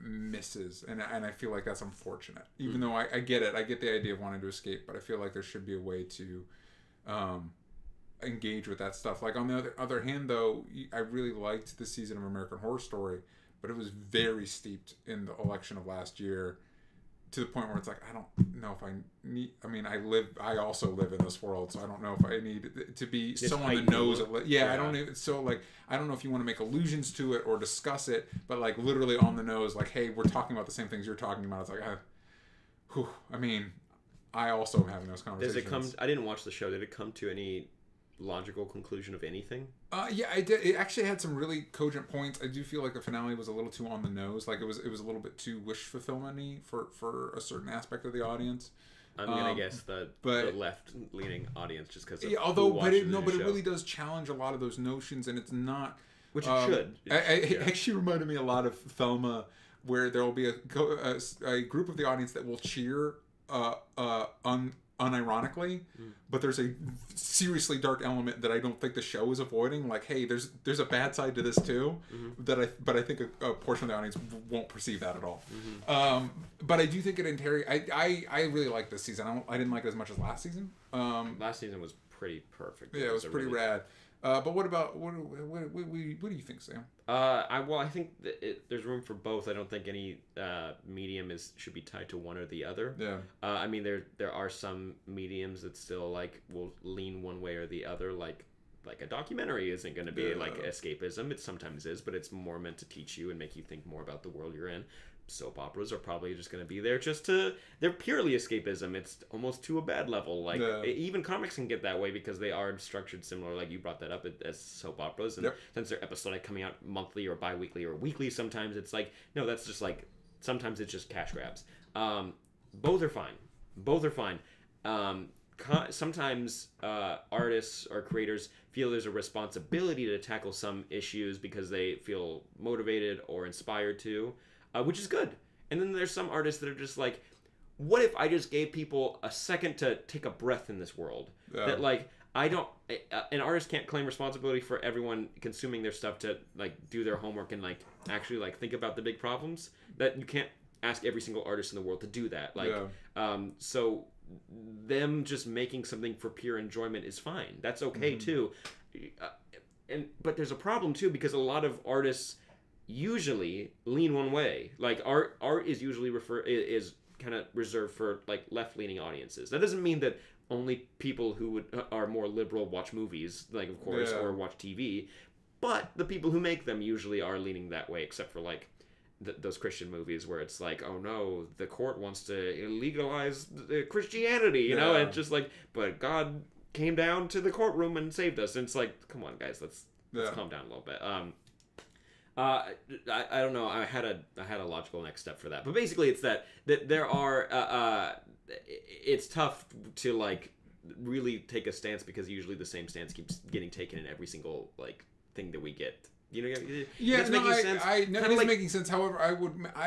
misses, and I feel like that's unfortunate. Even though I get it, I get the idea of wanting to escape, but I feel like there should be a way to engage with that stuff. Like on the other hand, though, I really liked this season of American Horror Story, but it was very steeped in the election of last year, to the point where it's like, I don't know if I need. I mean, I also live in this world, so I don't know if I need to be so on the nose. I don't need. So like, I don't know if you want to make allusions to it or discuss it, but like literally on the nose, like, hey, we're talking about the same things you're talking about. It's like, I mean, I also am having those conversations. Does it come? I didn't watch the show. Did it come to any logical conclusion of anything? Yeah, I did. It actually had some really cogent points. I do feel like the finale was a little too on the nose. Like it was a little bit too wish fulfillment-y for a certain aspect of the audience. I'm gonna guess the left-leaning audience just because. Yeah, it really does challenge a lot of those notions, and it's not. Which it should. It actually reminded me a lot of Thelma, where there will be a group of the audience that will cheer unironically, but there's a seriously dark element that I don't think the show is avoiding. Like, hey, there's a bad side to this too, but I think a portion of the audience won't perceive that at all. But I do think it I really like this season. I didn't like it as much as last season. Last season was pretty perfect. Yeah, it was pretty rad. But what about what do you think, Sam? I think there's room for both. I don't think any medium should be tied to one or the other. Yeah. I mean, there are some mediums that still like will lean one way or the other. Like a documentary isn't going to be like escapism. It sometimes is, but it's more meant to teach you and make you think more about the world you're in. Soap operas are probably just going to be there they're purely escapism. It's almost to a bad level. Like even comics can get that way because they are structured similar. Like you brought that up as soap operas, and since they're episodic, coming out monthly or bi-weekly or weekly, sometimes it's like, no, that's just like, sometimes it's just cash grabs. Both are fine. Sometimes artists or creators feel there's a responsibility to tackle some issues because they feel motivated or inspired to. Which is good. And then there's some artists that are just like, what if I just gave people a second to take a breath in this world? That like, an artist can't claim responsibility for everyone consuming their stuff to like do their homework and like actually like think about the big problems. That you can't ask every single artist in the world to do that. Like, so them just making something for pure enjoyment is fine. That's okay too. But there's a problem too, because a lot of artists usually lean one way. Like art is usually is kind of reserved for like left-leaning audiences. That doesn't mean that only people who are more liberal watch movies, like of course, or watch TV, but the people who make them usually are leaning that way, except for like those Christian movies where it's like, oh no, the court wants to legalize Christianity, you know, and just like, but God came down to the courtroom and saved us. And it's like, come on guys, let's calm down a little bit. I don't know. I had a logical next step for that, but basically it's that there are it's tough to like really take a stance because usually the same stance keeps getting taken in every single like thing that we get. You know? Yeah, no, it is making sense. However, I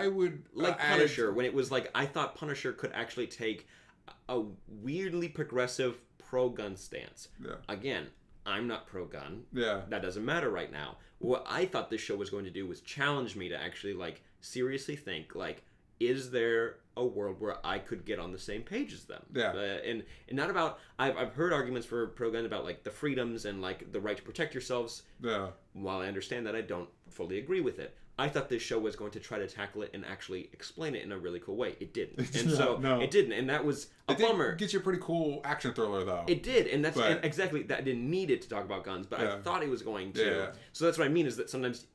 would like Punisher when it was like I thought Punisher could actually take a weirdly progressive pro-gun stance. Yeah. Again, I'm not pro-gun. Yeah. That doesn't matter right now. What I thought this show was going to do was challenge me to actually, like, seriously think, like, is there a world where I could get on the same page as them? Yeah. And not about... I've heard arguments for pro-gun about, like, the freedoms and, like, the right to protect yourselves. Yeah. While I understand that, I don't fully agree with it. I thought this show was going to try to tackle it and actually explain it in a really cool way. It didn't. And it didn't. And that was a bummer. It gets you a pretty cool action thriller, though. It did. And that's exactly that. I didn't need it to talk about guns, but I thought it was going to. Yeah. So that's what I mean is that sometimes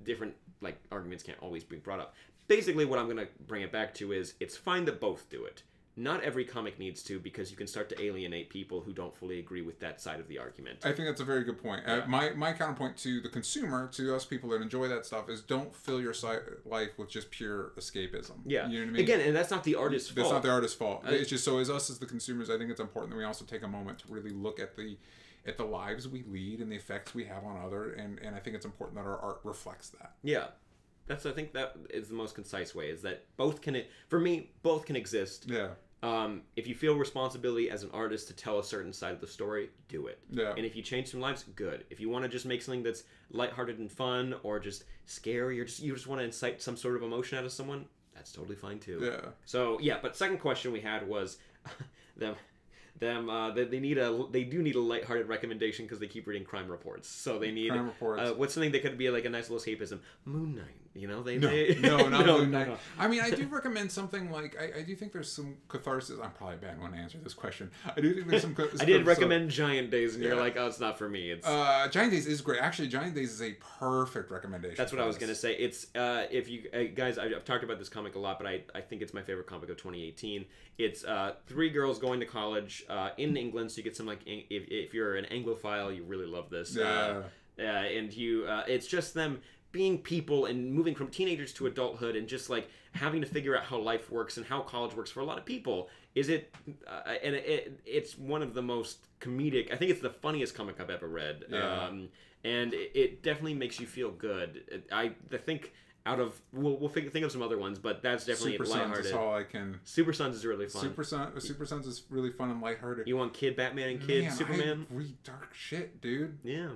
different like arguments can't always be brought up. Basically, what I'm going to bring it back to is it's fine that both do it. Not every comic needs to, because you can start to alienate people who don't fully agree with that side of the argument. I think that's a very good point. Yeah. My counterpoint to the consumer, to us people that enjoy that stuff, is don't fill your life with just pure escapism. Yeah. You know what I mean? Again, and that's not the artist's fault. That's not the artist's fault. It's just so as us as the consumers, I think it's important that we also take a moment to really look at the lives we lead and the effects we have on other, and I think it's important that our art reflects that. Yeah. I think that is the most concise way, is that both can exist. Yeah. If you feel responsibility as an artist to tell a certain side of the story, do it. Yeah. And if you change some lives, good. If you want to just make something that's lighthearted and fun, or just scary, or you just want to incite some sort of emotion out of someone, that's totally fine too. Yeah. So yeah, but second question we had was they do need a lighthearted recommendation because they keep reading crime reports. So they need crime reports. What's something that could be like a nice little escapism? Moon Knight. You know, not Moon Knight. No. I mean, I do recommend something like I do think there's some catharsis. I'm probably a bad one to answer this question. I do think there's some. I did recommend Giant Days, and you're like, oh, it's not for me. It's Giant Days is great. Actually, Giant Days is a perfect recommendation. That's what I was gonna say. It's if you guys, I've talked about this comic a lot, but I think it's my favorite comic of 2018. It's 3 girls going to college in England, so you get some like if you're an Anglophile, you really love this. Yeah. And you it's just them being people and moving from teenagers to adulthood and just like having to figure out how life works and how college works for a lot of people. It's one of the most comedic, I think it's the funniest comic I've ever read. Yeah. And it definitely makes you feel good. I think we'll think of some other ones, but that's definitely Super Sons lighthearted. is all I can. Super Sons is really fun. Super Sons is really fun and lighthearted. You want Kid Batman and Kid Man, Superman? I read dark shit, dude. Yeah.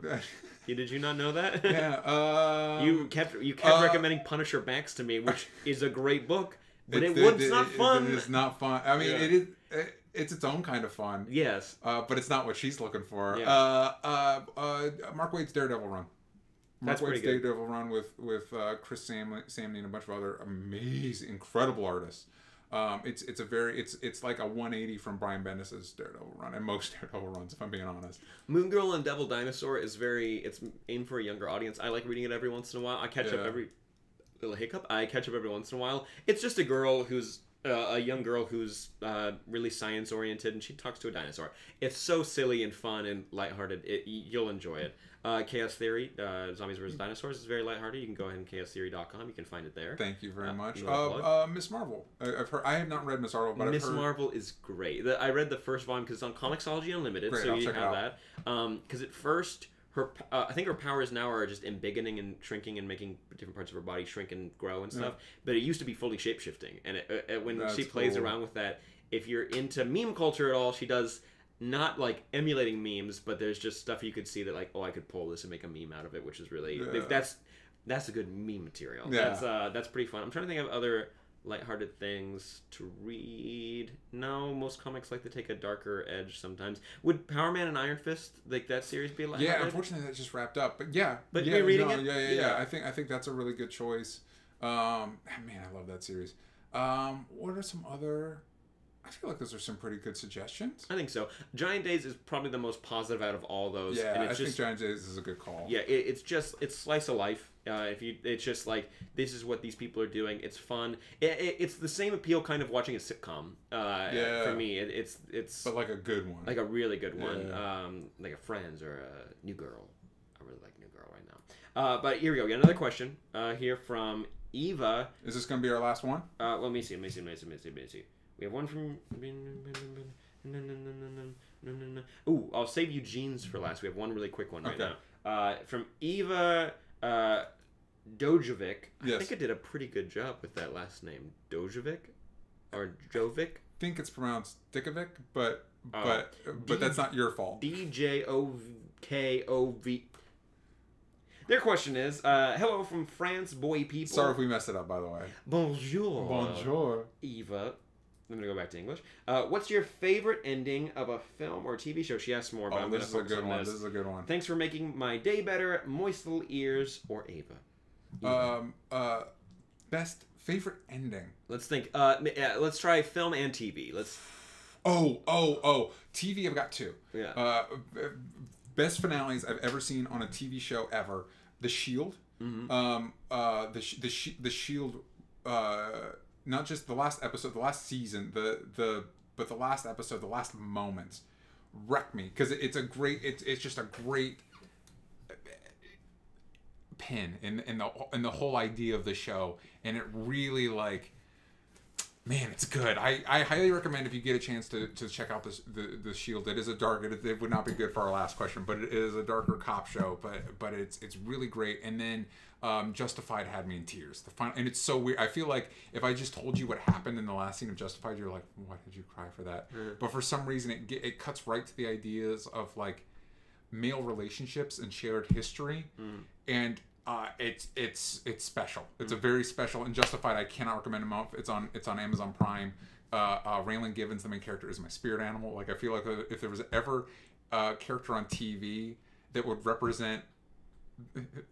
Did you not know that? Yeah. You kept recommending Punisher Max to me, which is a great book, but it's not fun. It is not fun. I mean, it is. It's its own kind of fun. Yes. But it's not what she's looking for. Yeah. Mark Waid's Daredevil run. That's Mark Waid's pretty good. Daredevil run with Chris Samney and a bunch of other amazing, incredible artists. It's like a 180 from Brian Bendis's Daredevil run, and most Daredevil runs, if I'm being honest. Moon Girl and Devil Dinosaur is it's aimed for a younger audience. I like reading it every once in a while. I catch up every once in a while. It's just a girl who's a young girl who's really science oriented, and she talks to a dinosaur. It's so silly and fun and lighthearted. You'll enjoy it. Chaos Theory, Zombies vs. Dinosaurs is very lighthearted. You can go ahead and chaostheory.com. You can find it there. Thank you very much. You want to plug? Miss Marvel. I've heard. I have not read Miss Marvel, but I've heard. Miss Marvel is great. I read the first volume because it's on Comixology Unlimited, Great, so I'll you check it have out. that. Because at first, I think her powers now are just embiggening and shrinking and making different parts of her body shrink and grow and stuff. But it used to be fully shape-shifting. And when That's she plays cool. around with that, if you're into meme culture at all, she does not like emulating memes, but there's just stuff you could see that like, oh, I could pull this and make a meme out of it, which is really that's a good meme material. Yeah. That's pretty fun. I'm trying to think of other lighthearted things to read. No, most comics like to take a darker edge sometimes. Would Power Man and Iron Fist, like that series, be lighthearted? Yeah, unfortunately that just wrapped up. But yeah, But yeah, you're reading it? Yeah. I think that's a really good choice. Man, I love that series. What are some other? I feel like those are some pretty good suggestions. I think so. Giant Days is probably the most positive out of all those. Yeah, and I it's think just, Giant Days is a good call. Yeah, it's slice of life. It's just like this is what these people are doing. It's fun. It's the same appeal kind of watching a sitcom. For me, it's but like a good one, like a really good one. Yeah. Like a Friends or a New Girl. I really like New Girl right now. But here we go. We got another question here from Eva. Is this going to be our last one? Let me see. We have one from. Ooh, I'll save Eugene's for last. We have one really quick one right now. From Eva Dojovic. I think I did a pretty good job with that last name. Dojovic? Or Jovic? I think it's pronounced Dikovic, but that's not your fault. Djokov. Their question is, hello from France, boy people. Sorry if we messed it up, by the way. Bonjour. Bonjour. Eva. I'm going to go back to English. What's your favorite ending of a film or TV show? She asked more, but I'm going to focus on this. This is a good one. Thanks for making my day better. Moist little ears or Ava? Best favorite ending. Let's think. Let's try film and TV. Oh. TV, I've got two. Yeah. Best finales I've ever seen on a TV show ever. The Shield. Mm-hmm. The Shield. Not just the last episode, the last season, but the last episode, the last moments, wreck me because it's just a great pin in the whole idea of the show, and it really man, it's good. I highly recommend if you get a chance to check out the Shield. It is a dark. It would not be good for our last question, but it is a darker cop show. But it's really great. And then Justified had me in tears. And it's so weird. I feel like if I just told you what happened in the last scene of Justified, you're like, why did you cry for that? Mm-hmm. But for some reason, it cuts right to the ideas of male relationships and shared history, and it's special. It's a very special and Justified. I cannot recommend enough. It's on Amazon Prime. Raylan Givens, the main character, is my spirit animal. I feel like if there was ever a character on TV that would represent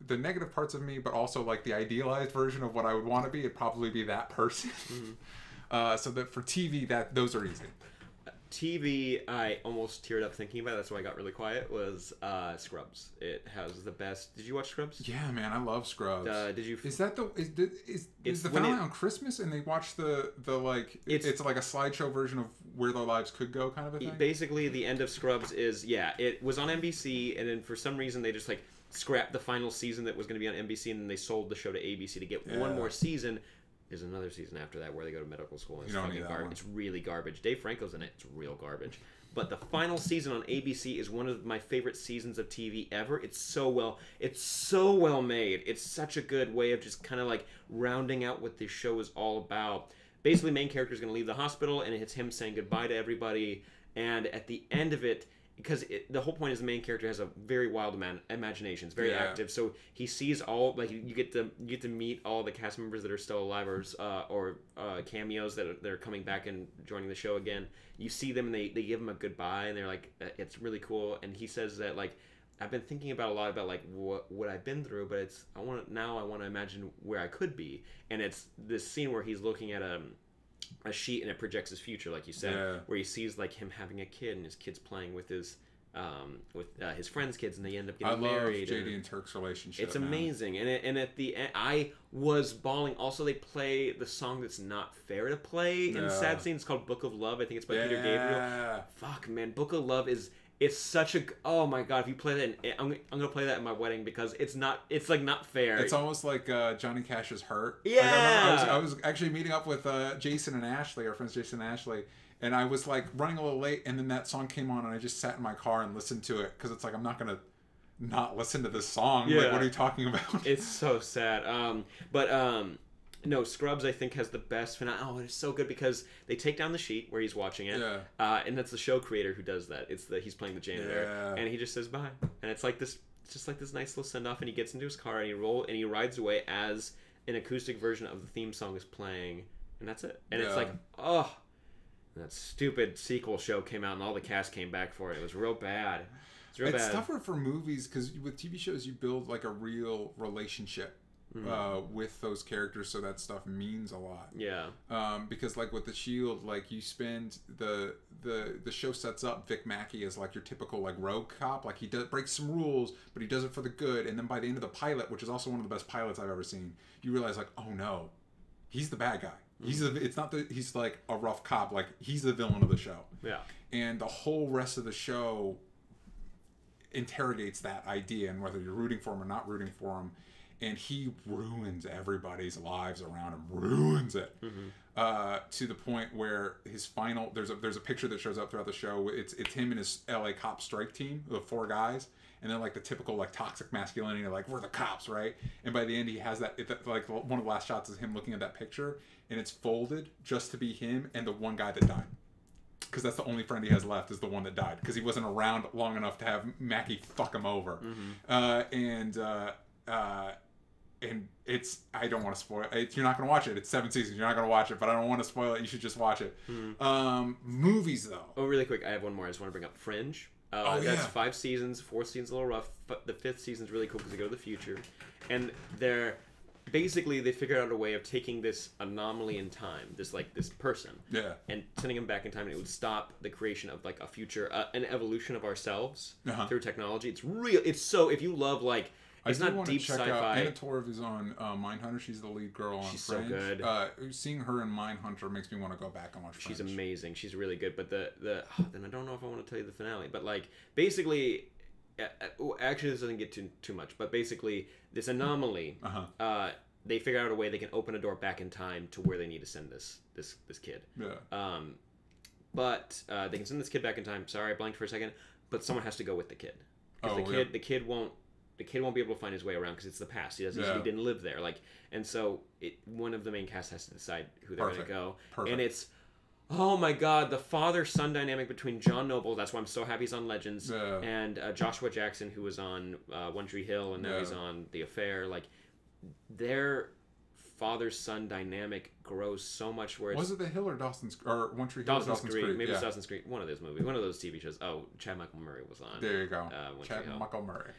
the negative parts of me, but also the idealized version of what I would want to be, it'd probably be that person. Mm-hmm. So that for TV, those are easy. TV, I almost teared up thinking about it. That's why I got really quiet. Was Scrubs? It has the best. Did you watch Scrubs? Yeah, man, I love Scrubs. Did you? Is that is the finale on Christmas and they watch the it's like a slideshow version of where their lives could go, kind of a thing? Basically, the end of Scrubs is it was on NBC, and then for some reason they just scrapped the final season that was going to be on NBC, and then they sold the show to ABC to get one more season. is another season after that where they go to medical school. And You it's don't fucking need that garbage. one. It's really garbage. Dave Franco's in it. It's real garbage. But the final season on ABC is one of my favorite seasons of TV ever. It's so well made. It's such a good way of just kind of like rounding out what this show is all about. Basically, main character is going to leave the hospital, and it's him saying goodbye to everybody. And at the end of it, because the whole point is the main character has a very wild imagination. It's very active, so he sees all, like, you get to meet all the cast members that are still alive, or cameos that are coming back and joining the show again. You see them and they give him a goodbye, and they're like, it's really cool. And he says that, like, I've been thinking about a lot about like what I've been through, but I want to imagine where I could be. And it's this scene where he's looking at a sheet and it projects his future, like you said, where he sees like him having a kid and his kid's playing with his friends' kids, and they end up getting married. I love JD and Turk's relationship. It's amazing, and at the end, I was bawling. Also, they play the song that's not fair to play in sad scenes. It's called "Book of Love." I think it's by Peter Gabriel. Fuck, man, "Book of Love" it's such a, oh my god, if you play that, I'm gonna play that in my wedding because it's like not fair. It's almost like Johnny Cash's "Hurt." Yeah, like, I remember I was actually meeting up with Jason and Ashley, our friends Jason and Ashley, and I was like running a little late, and then that song came on, and I just sat in my car and listened to it because it's like, I'm not gonna not listen to this song. Like, what are you talking about? It's so sad. No, Scrubs, I think, has the best finale. Oh, it's so good because they take down the sheet where he's watching it. And that's the show creator who does that. He's playing the janitor. And he just says bye. And it's like this, just like this nice little send-off, and he gets into his car and he rides away as an acoustic version of the theme song is playing. And that's it. And it's like, oh, that stupid sequel show came out and all the cast came back for it. It was real bad. It's tougher for movies because with TV shows you build like a real relationship with those characters, so that stuff means a lot. Because like with The Shield, like you spend the show sets up Vic Mackey as like your typical like rogue cop. Like he breaks some rules, but he does it for the good. And then by the end of the pilot, which is also one of the best pilots I've ever seen, you realize like, oh no, he's the bad guy. He's like a rough cop. Like he's the villain of the show. And the whole rest of the show interrogates that idea and whether you're rooting for him or not rooting for him. And he ruins everybody's lives around him, ruins it to the point where his final, there's a picture that shows up throughout the show. It's him and his LA cop strike team, the 4 guys, and they're like the typical like toxic masculinity, like we're the cops, right? And by the end, he has that like one of the last shots is him looking at that picture, and it's folded just to be him and the one guy that died. Because that's the only friend he has left is the one that died, because he wasn't around long enough to have Mackie fuck him over. And it's, I don't want to spoil it. You're not going to watch it. It's 7 seasons. You're not going to watch it, but I don't want to spoil it. You should just watch it. Movies, though. Oh, really quick. I have one more. I just want to bring up Fringe. That's 5 seasons. 4th season's a little rough, but the 5th season's really cool because they go to the future. And they figured out a way of taking this anomaly in time, this person, and sending him back in time, and it would stop the creation of like a future, an evolution of ourselves through technology. It's real. It's so, if you love like, it's not deep sci-fi. Anna Torv is on Mindhunter. She's the lead girl on Fringe. She's so good. Seeing her in Mindhunter makes me want to go back and watch Fringe. She's amazing. She's really good. But then I don't know if I want to tell you the finale. But like basically, actually this doesn't get too much. But basically, this anomaly. They figure out a way they can open a door back in time to where they need to send this kid. But they can send this kid back in time. Sorry, I blanked for a second. But someone has to go with the kid. Because the kid won't be able to find his way around because it's the past. He didn't live there. And so one of the main cast has to decide who they're going to go. And it's, oh my god, the father-son dynamic between John Noble, that's why I'm so happy he's on Legends, and Joshua Jackson, who was on One Tree Hill, and now he's on The Affair. Like, their father-son dynamic grows so much where it's... Was it The Hill or Dawson's... or One Tree Hill or Dawson's Creek? Maybe it's Dawson's Creek. One of those movies. One of those TV shows. Oh, Chad Michael Murray was on. There you go. Chad Michael Murray.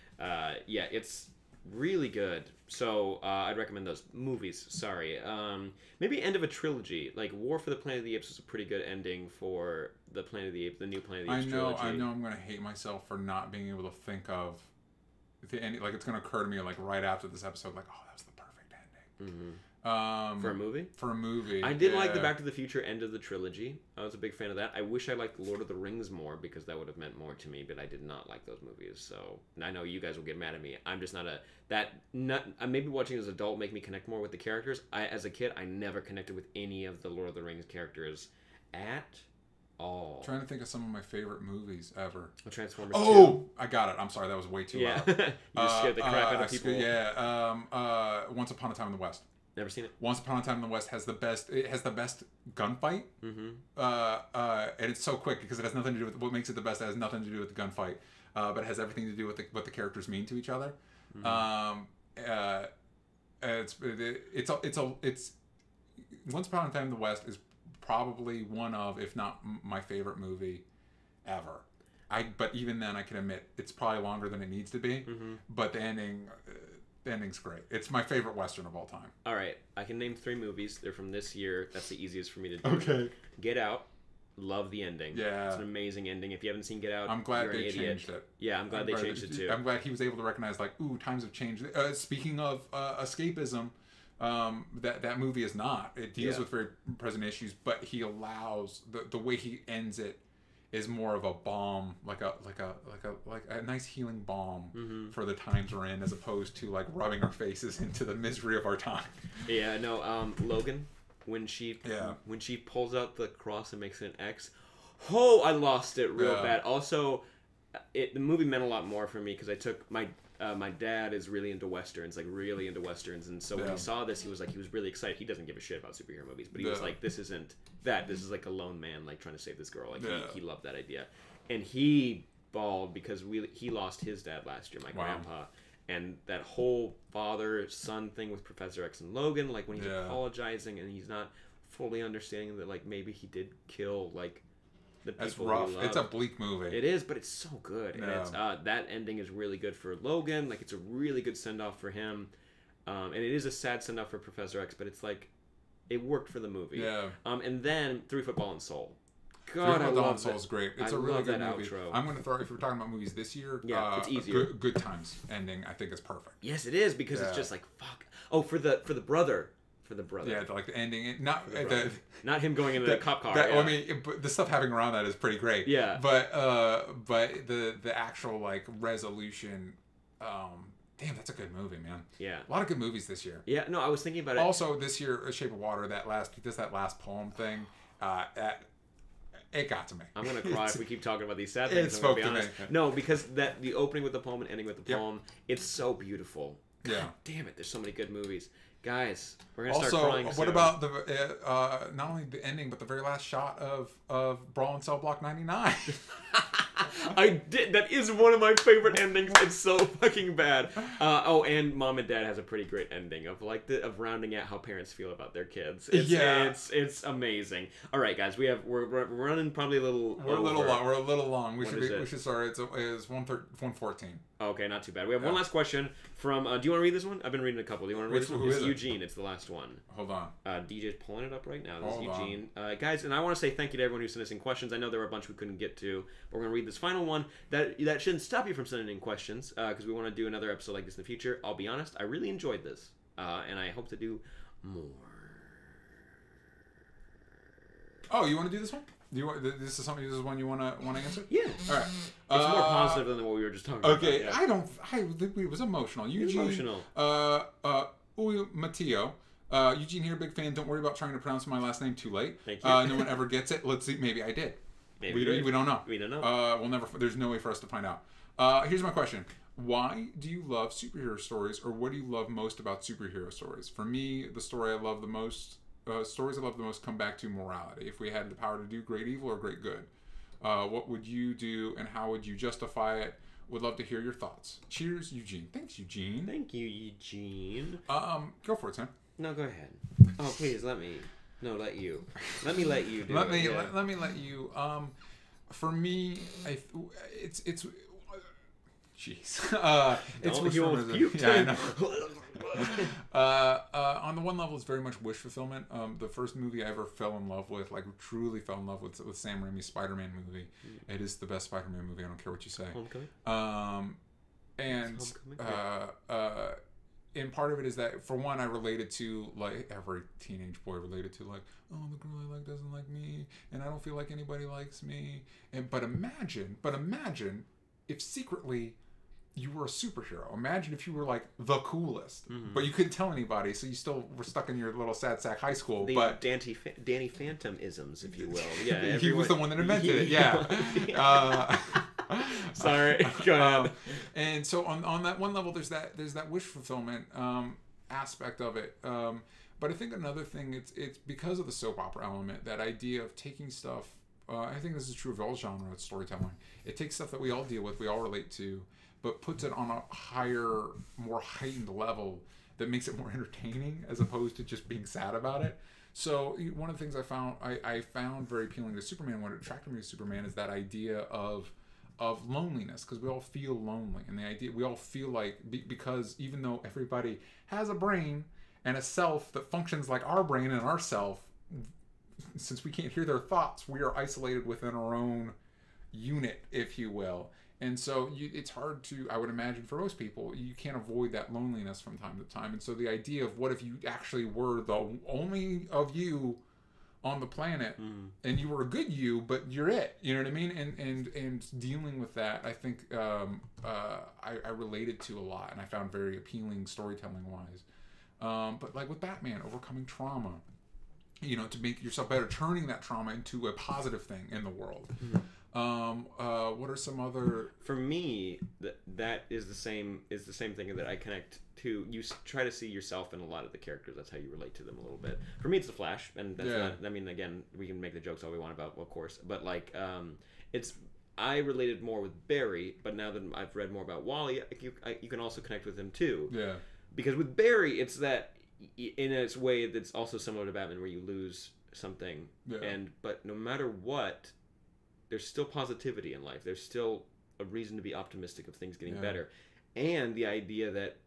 Yeah, it's really good. So I'd recommend those movies. Sorry. Maybe end of a trilogy. Like War for the Planet of the Apes was a pretty good ending for the Planet of the Apes, the new Planet of the Apes trilogy. I know I'm going to hate myself for not being able to think of the ending. Like, it's going to occur to me like right after this episode, like, oh, that was the perfect ending. For a movie? For a movie. I did like the Back to the Future end of the trilogy. I was a big fan of that. I wish I liked Lord of the Rings more because that would have meant more to me, but I did not like those movies. So I know you guys will get mad at me. I'm just not maybe watching as an adult make me connect more with the characters. As a kid, I never connected with any of the Lord of the Rings characters at all. I'm trying to think of some of my favorite movies ever. Transformers 2. Oh, I got it. I'm sorry, that was way too loud. You just scared the crap out of people. Once Upon a Time in the West. Never seen it. Once Upon a Time in the West has the best. It has the best gunfight. Mm-hmm. And it's so quick because it has nothing to do with what makes it the best. It has nothing to do with the gunfight, but it has everything to do with what the characters mean to each other. Mm-hmm. It's Once Upon a Time in the West is probably one of, if not my favorite movie ever. But even then, I can admit it's probably longer than it needs to be. Mm-hmm. But the ending's great. It's my favorite Western of all time. All right, I can name 3 movies. They're from this year. That's the easiest for me to do. Okay. Get Out. Love the ending. Yeah. It's an amazing ending. If you haven't seen Get Out, I'm glad you're they an idiot. changed it. Yeah, I'm glad they changed it too. I'm glad he was able to recognize, like, ooh, times have changed. Speaking of escapism, that movie is not. It deals with very present issues, but he allows the way he ends it is more of a balm, like a nice healing balm for the times we're in, as opposed to like rubbing our faces into the misery of our time. Yeah, no. Logan, when she pulls out the cross and makes it an X, I lost it real bad. Also, the movie meant a lot more for me because I took my dad is really into westerns, and so when he saw this, he was really excited. He doesn't give a shit about superhero movies, but he was like, this isn't that. This is like a lone man like trying to save this girl. Like he loved that idea, and he bawled because he lost his dad last year, my grandpa, and that whole father-son thing with Professor X and Logan, like when he's apologizing and he's not fully understanding that like maybe he did kill like. That's rough. It's a bleak movie. It is, but it's so good. And it's that ending is really good for Logan. Like, it's a really good send-off for him. And it is a sad send-off for Professor X, but it's like, it worked for the movie. Yeah. And then 3 Football and Soul. God, 3 Football and Soul is great. It's a really good movie. Outro. I'm going to throw, if we're talking about movies this year, it's easier. Good Times ending, I think, is perfect. Yes, it is, because it's just like, fuck. Oh, for the brother. For the brother. Yeah, like the ending. Not him going into the cop car. I mean, the stuff happening around that is pretty great. Yeah. But the actual like resolution, damn, that's a good movie, man. Yeah. A lot of good movies this year. Yeah. No, I was thinking about it. Also, this year, Shape of Water. He does that last poem thing. It got to me. I'm gonna cry if we keep talking about these sad things. It spoke to me. No, because the opening with the poem and ending with the poem, it's so beautiful. God damn it! There's so many good movies. Guys, we're gonna start crying soon. What about the not only the ending but the very last shot of Brawl in Cell Block 99? I did. That is one of my favorite endings. It's so fucking bad. And Mom and Dad has a pretty great ending of of rounding out how parents feel about their kids. It's amazing. All right, guys, we're running probably a little. We're a little long. We should start. It's 1:14. Okay, not too bad. We have one last question from. Do you want to read this one? I've been reading a couple. Do you want to read this one? It's Eugene. It's the last one. Hold on. DJ's pulling it up right now. This is Eugene. Guys, and I want to say thank you to everyone who sent us in questions. I know there were a bunch we couldn't get to, but we're going to read this final one. That shouldn't stop you from sending in questions, because we want to do another episode like this in the future. I'll be honest, I really enjoyed this, and I hope to do more. Oh, you want to do this one? This is one you want to answer? Yeah. All right. It's more positive than what we were just talking about. Okay. Yeah. It was emotional. Eugene. Emotional. Matteo. Eugene here, big fan. Don't worry about trying to pronounce my last name too late. Thank you. No one ever gets it. Let's see. Maybe I did. Maybe we don't know. We don't know. We'll never. There's no way for us to find out. Here's my question. Why do you love superhero stories, or what do you love most about superhero stories? For me, the stories I love the most come back to morality. If we had the power to do great evil or great good, what would you do, and how would you justify it? Would love to hear your thoughts. Cheers, Eugene. Thanks, Eugene. Thank you, Eugene. Go for it, Sam. No, go ahead. Oh, please, let me. No, let you. Let me let you do let it. Me, yeah. let me let you. For me, it's jeez. It's wish fulfillment. Yeah, I know. On the one level, it's very much wish fulfillment. The first movie I ever fell in love with, like truly fell in love with Sam Raimi's Spider-Man movie. It is the best Spider-Man movie. I don't care what you say. Homecoming. and part of it is that, for one, I related to, like, every teenage boy related to, like, oh, the girl I like doesn't like me, and I don't feel like anybody likes me. But imagine if secretly you were a superhero. Imagine if you were, like, the coolest, but you couldn't tell anybody, so you still were stuck in your little sad sack high school. But Danny Phantom-isms, if you will. Yeah, he was the one that invented it. Yeah. Sorry, go ahead. And so on that one level, there's that wish fulfillment aspect of it. But I think another thing, it's because of the soap opera element, that idea of taking stuff. I think this is true of all genre of storytelling. It takes stuff that we all deal with, we all relate to, but puts it on a higher, more heightened level that makes it more entertaining, as opposed to just being sad about it. So one of the things I found very appealing to Superman, what attracted me to Superman, is that idea of loneliness, because we all feel lonely, and the idea we all feel like, because even though everybody has a brain and a self that functions like our brain and our self, since we can't hear their thoughts, we are isolated within our own unit, if you will. And so it's hard to, I would imagine, for most people, you can't avoid that loneliness from time to time. And so the idea of, what if you actually were the only of you on the planet, and you were a good you, but you're it, you know what I mean? And dealing with that, I think I related to a lot, and I found very appealing storytelling wise. But like with Batman, overcoming trauma, to make yourself better, turning that trauma into a positive thing in the world. What are some other? For me, that is the same thing that I connect to. You try to see yourself in a lot of the characters. That's how you relate to them a little bit. For me, it's the Flash, and that's not. I mean, again, we can make the jokes all we want about, of course, but like, I related more with Barry, but now that I've read more about Wally, you can also connect with him too. Yeah. Because with Barry, it's that in its way that's also similar to Batman, where you lose something, but no matter what, there's still positivity in life. There's still a reason to be optimistic of things getting better. And the idea that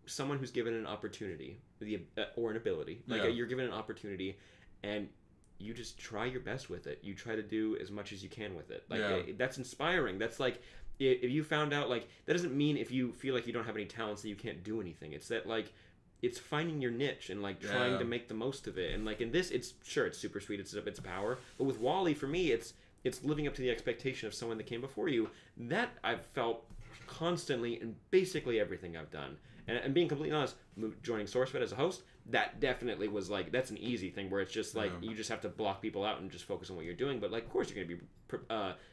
someone who's given an opportunity, or an ability, like you're given an opportunity, and you just try your best with it. You try to do as much as you can with it. Like that's inspiring. That's like, if you found out, like, that doesn't mean if you feel like you don't have any talents that you can't do anything. It's that, like, it's finding your niche and, like, trying to make the most of it. And, like, in this, it's super sweet. It's power. But with Wally, for me, it's living up to the expectation of someone that came before you. That I've felt constantly in basically everything I've done. And being completely honest, joining SourceFed as a host, that definitely was like, that's an easy thing where it's just like, you just have to block people out and just focus on what you're doing. But like, of course you're going to be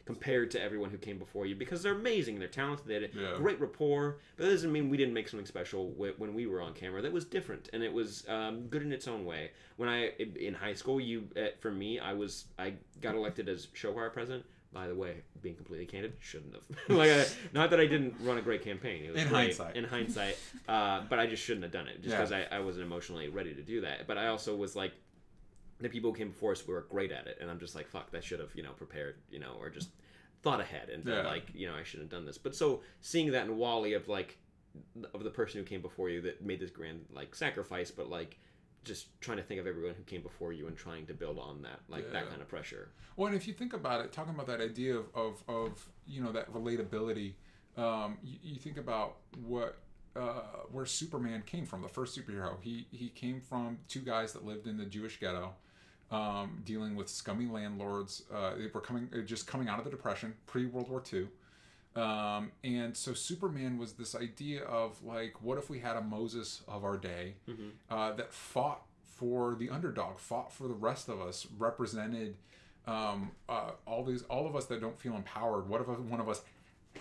compared to everyone who came before you, because they're amazing, they're talented, they had great rapport. But that doesn't mean we didn't make something special when we were on camera. That was different, and it was good in its own way. When in high school, for me, I got elected as show choir president. By the way, being completely candid, shouldn't have. Not that I didn't run a great campaign. It was in great, hindsight. In hindsight, but I just shouldn't have done it, just because I wasn't emotionally ready to do that. But I also was like, the people who came before us were great at it, and I'm just like, fuck, that should have prepared, or just thought ahead and been like, I shouldn't have done this. But so seeing that in Wally of the person who came before you that made this grand like sacrifice, but like, just trying to think of everyone who came before you and trying to build on that, that kind of pressure. Well, and if you think about it, talking about that idea of that relatability, you think about where Superman came from, the first superhero. He came from two guys that lived in the Jewish ghetto, dealing with scummy landlords. They were coming out of the Depression, pre-World War II. And so Superman was this idea of like, what if we had a Moses of our day that fought for the underdog, fought for the rest of us, represented all of us that don't feel empowered. What if one of us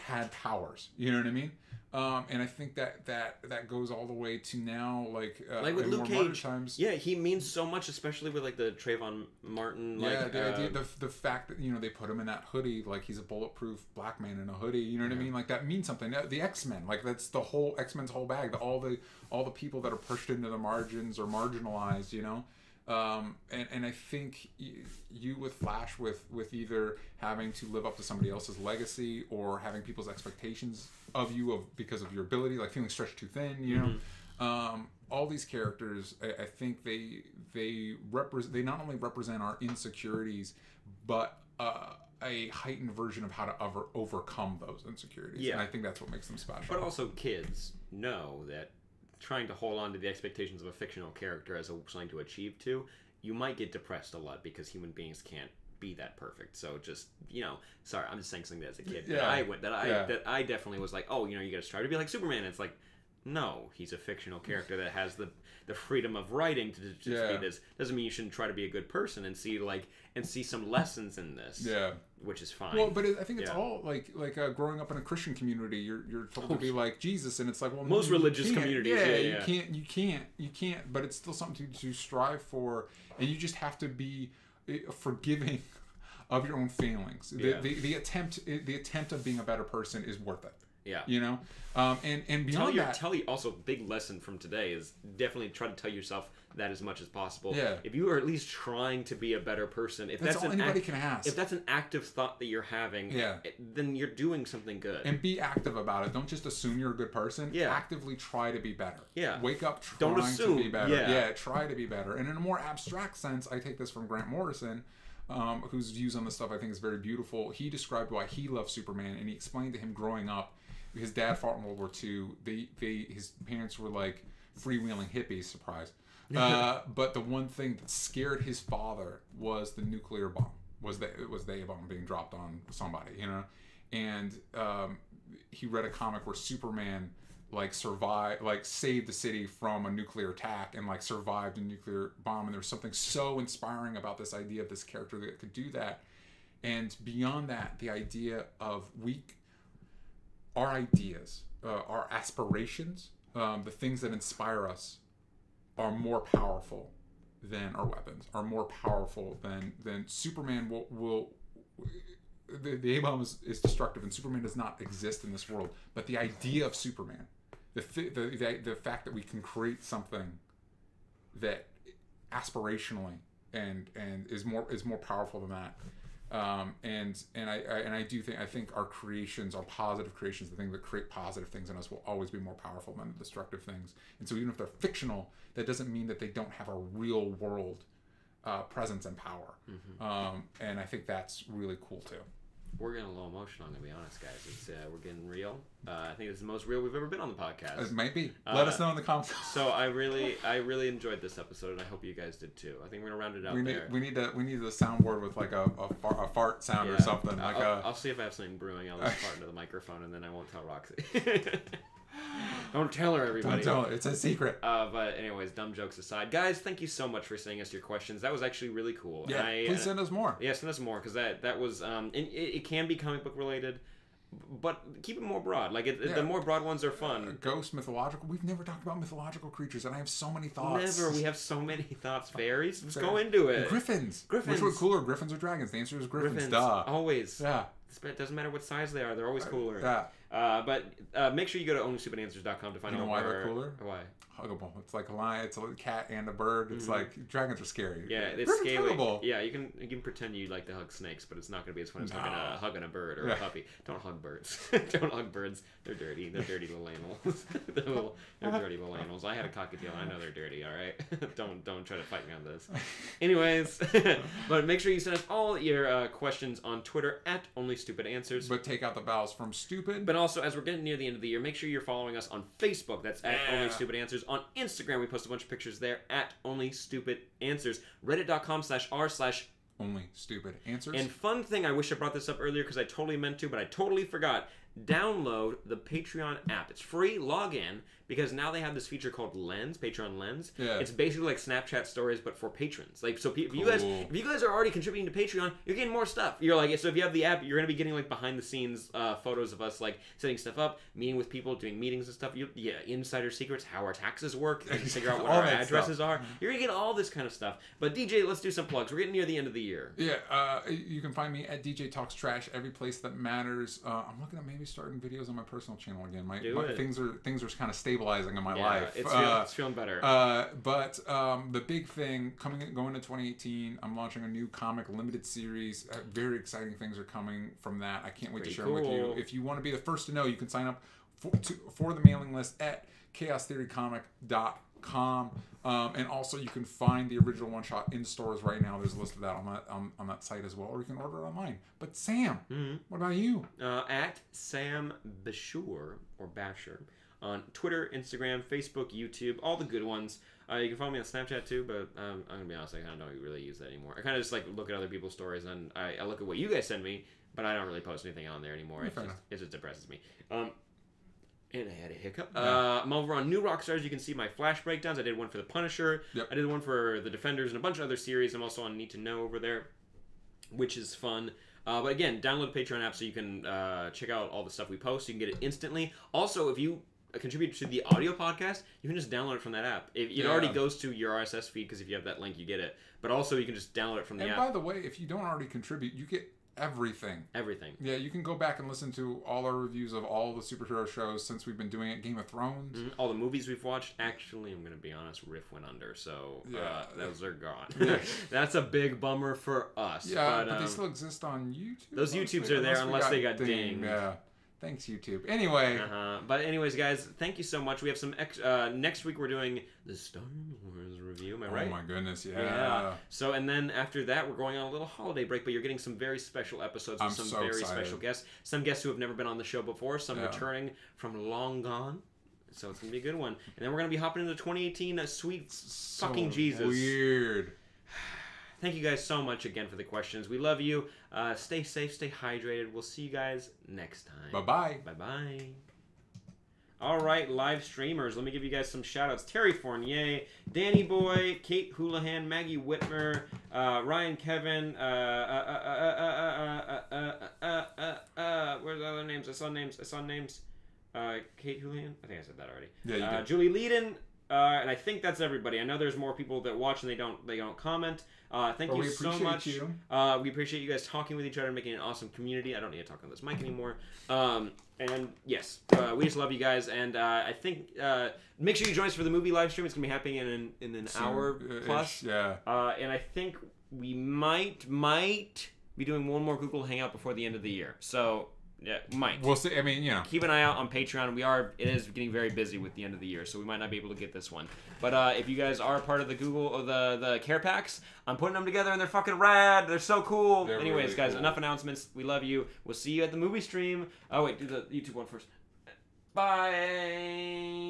had powers? You know what I mean? And I think that goes all the way to now, like with Luke Cage. Times. Yeah, he means so much, especially with like the Trayvon Martin. The idea, the fact that they put him in that hoodie, like he's a bulletproof black man in a hoodie. You know what I mean? Like that means something. The X-Men, like that's the whole X-Men's whole bag. All the people that are pushed into the margins or marginalized. And I think you with Flash, with either having to live up to somebody else's legacy or having people's expectations of you because of your ability, like feeling stretched too thin, all these characters, I think they not only represent our insecurities, but a heightened version of how to overcome those insecurities. Yeah. And I think that's what makes them special. But also kids know that trying to hold on to the expectations of a fictional character as something to achieve to, you might get depressed a lot because human beings can't be that perfect. So just, sorry, I'm just saying something as a kid that I definitely was like, oh, you got to strive to be like Superman. And it's like, no, he's a fictional character that has the freedom of writing to just be this. Doesn't mean you shouldn't try to be a good person and see some lessons in this. Yeah, which is fine. Well, but I think it's all like growing up in a Christian community, you're told to be like Jesus, and it's like, well, most religious communities, you can't. But it's still something to strive for, and you just have to be forgiving of your own failings. The attempt of being a better person is worth it. Yeah. And beyond that, also big lesson from today is definitely try to tell yourself that as much as possible. Yeah. If you are at least trying to be a better person, if that's all anybody can ask. If that's an active thought that you're having, then you're doing something good. And be active about it. Don't just assume you're a good person. Yeah. Actively try to be better. Yeah. Wake up trying to be better. Yeah. Try to be better. And in a more abstract sense, I take this from Grant Morrison, whose views on this stuff I think is very beautiful. He described why he loved Superman, and he explained to him growing up. His dad fought in World War II. His parents were like freewheeling hippies. Surprise. But the one thing that scared his father was the nuclear bomb. Was the A-bomb being dropped on somebody, And he read a comic where Superman saved the city from a nuclear attack and survived a nuclear bomb. And there was something so inspiring about this idea of this character that could do that. And beyond that, the idea of our ideas, our aspirations, the things that inspire us are more powerful than our weapons, are more powerful than Superman will the A-bomb is destructive and Superman does not exist in this world. But the idea of Superman, the fact that we can create something that aspirationally and is more powerful than that. And I think our creations, our positive creations, the things that create positive things in us will always be more powerful than the destructive things. And so even if they're fictional, that doesn't mean that they don't have a real world presence and power. Mm-hmm. And I think that's really cool too. We're getting a little emotional, I'm going to be honest, guys. It's, we're getting real. I think it's the most real we've ever been on the podcast. It might be. Let us know in the comments. So I really enjoyed this episode, and I hope you guys did too. I think we're going to round it out there. We need the soundboard with a fart sound or something. I'll see if I have something brewing. I'll just fart into the microphone, and then I won't tell Roxy. Don't tell her, everybody. Don't tell her. It's a secret. But anyways, dumb jokes aside. Guys, thank you so much for sending us your questions. That was actually really cool. Yeah, please send us more. Yeah, send us more, because that was... it can be comic book related, but keep it more broad. The more broad ones are fun. Ghost, mythological. We've never talked about mythological creatures, and I have so many thoughts. Never. We have so many thoughts. Fairies? Let's go into it. Griffins. Which were cooler, griffins or dragons? The answer is griffins. Duh. Always. Yeah. It doesn't matter what size they are. They're always cooler. Yeah. But make sure you go to onlystupidanswers.com to find out why they're cooler. Why? Huggable. It's like a lion. It's a cat and a bird. It's like dragons are scary. Yeah, it's scary. Yeah, you can pretend you like to hug snakes, but it's not going to be as fun as hugging a bird or a puppy. Don't hug birds. Don't hug birds. They're dirty. They're dirty little animals. they're dirty little animals. I had a cockatiel. I know they're dirty. All right. Don't try to fight me on this. Anyways, but make sure you send us all your questions on Twitter at OnlyStupidAnswers. But take out the vowels from stupid. But also, as we're getting near the end of the year, make sure you're following us on Facebook. That's at OnlyStupidAnswers. On Instagram, we post a bunch of pictures there at OnlyStupidAnswers. Reddit.com/r/OnlyStupidAnswers. And fun thing, I wish I brought this up earlier because I totally meant to, but I totally forgot. Download the Patreon app. It's free. Log in, because now they have this feature called Lens, Patreon Lens. Yeah. It's basically like Snapchat stories, but for patrons. If you guys are already contributing to Patreon, you're getting more stuff. You're so if you have the app, you're gonna be getting behind the scenes photos of us setting stuff up, meeting with people, doing meetings and stuff. Insider secrets, how our taxes work, you can figure out what our addresses are. You're gonna get all this kind of stuff. But DJ, let's do some plugs. We're getting near the end of the year. Yeah. You can find me at DJ Talks Trash every place that matters. I'm looking at maybe starting videos on my personal channel again. Things are kind of stabilizing in my life. It's feeling better. But the big thing going into 2018, I'm launching a new comic limited series. Very exciting things are coming from that. I can't wait to share them with you. If you want to be the first to know, you can sign up for the mailing list at chaostheorycomic.com. And also you can find the original one shot in stores right now. There's a list of that on that site as well, or you can order it online. But Sam, what about you? At Sam Bashur or Basher on Twitter, Instagram, Facebook, YouTube, all the good ones. You can follow me on Snapchat too, but I'm gonna be honest, I kind of don't really use that anymore. I kind of just like look at other people's stories, and I look at what you guys send me, but I don't really post anything on there anymore. It just depresses me. And I had a hiccup. Yeah. I'm over on New Rockstars. You can see my Flash breakdowns. I did one for the Punisher. Yep. I did one for the Defenders and a bunch of other series. I'm also on Need to Know over there, which is fun. But again, download the Patreon app so you can check out all the stuff we post. You can get it instantly. Also, if you contribute to the audio podcast, you can just download it from that app. It already goes to your RSS feed because if you have that link, you get it. But also, you can just download it from the app. And by the way, if you don't already contribute, you get everything. Everything. Yeah, you can go back and listen to all our reviews of all the superhero shows since we've been doing it. Game of Thrones. Mm-hmm. All the movies we've watched. Actually, I'm going to be honest, Riff went under, so those are gone. Yeah. That's a big bummer for us. Yeah, but they still exist on YouTube. Those YouTubes are there unless they got dinged. Yeah. Thanks, YouTube. Anyway. But anyways, guys, thank you so much. We have some next week we're doing the Star Wars review. Am I right? Oh my goodness, yeah. So, and then after that, we're going on a little holiday break, but you're getting some very special episodes with some very special guests. Some guests who have never been on the show before, some returning from long gone. So it's going to be a good one. And then we're going to be hopping into 2018, sweet fucking Jesus. Weird. Thank you guys so much again for the questions. We love you. Stay safe, stay hydrated. We'll see you guys next time. Bye-bye. Bye-bye. All right, live streamers. Let me give you guys some shout-outs. Terry Fournier, Danny Boy, Kate Houlihan, Maggie Whitmer, Ryan Kevin, where's the other names? I saw names. Kate Houlihan? I think I said that already. Yeah, you did. Julie Leedon, and I think that's everybody. I know there's more people that watch and they don't comment. Thank you so much. We appreciate you guys talking with each other and making an awesome community. I don't need to talk on this mic anymore. And yes, we just love you guys. And I think make sure you join us for the movie live stream. It's gonna be happening in an hour plus. Yeah. And I think we might be doing one more Google Hangout before the end of the year. So. Yeah, might. We'll see. I mean, keep an eye out on Patreon. It is getting very busy with the end of the year, so we might not be able to get this one. But if you guys are part of the Google or the care packs, I'm putting them together and they're fucking rad. They're so cool. Anyways, really guys, cool. Enough announcements. We love you. We'll see you at the movie stream. Oh wait, do the YouTube one first. Bye.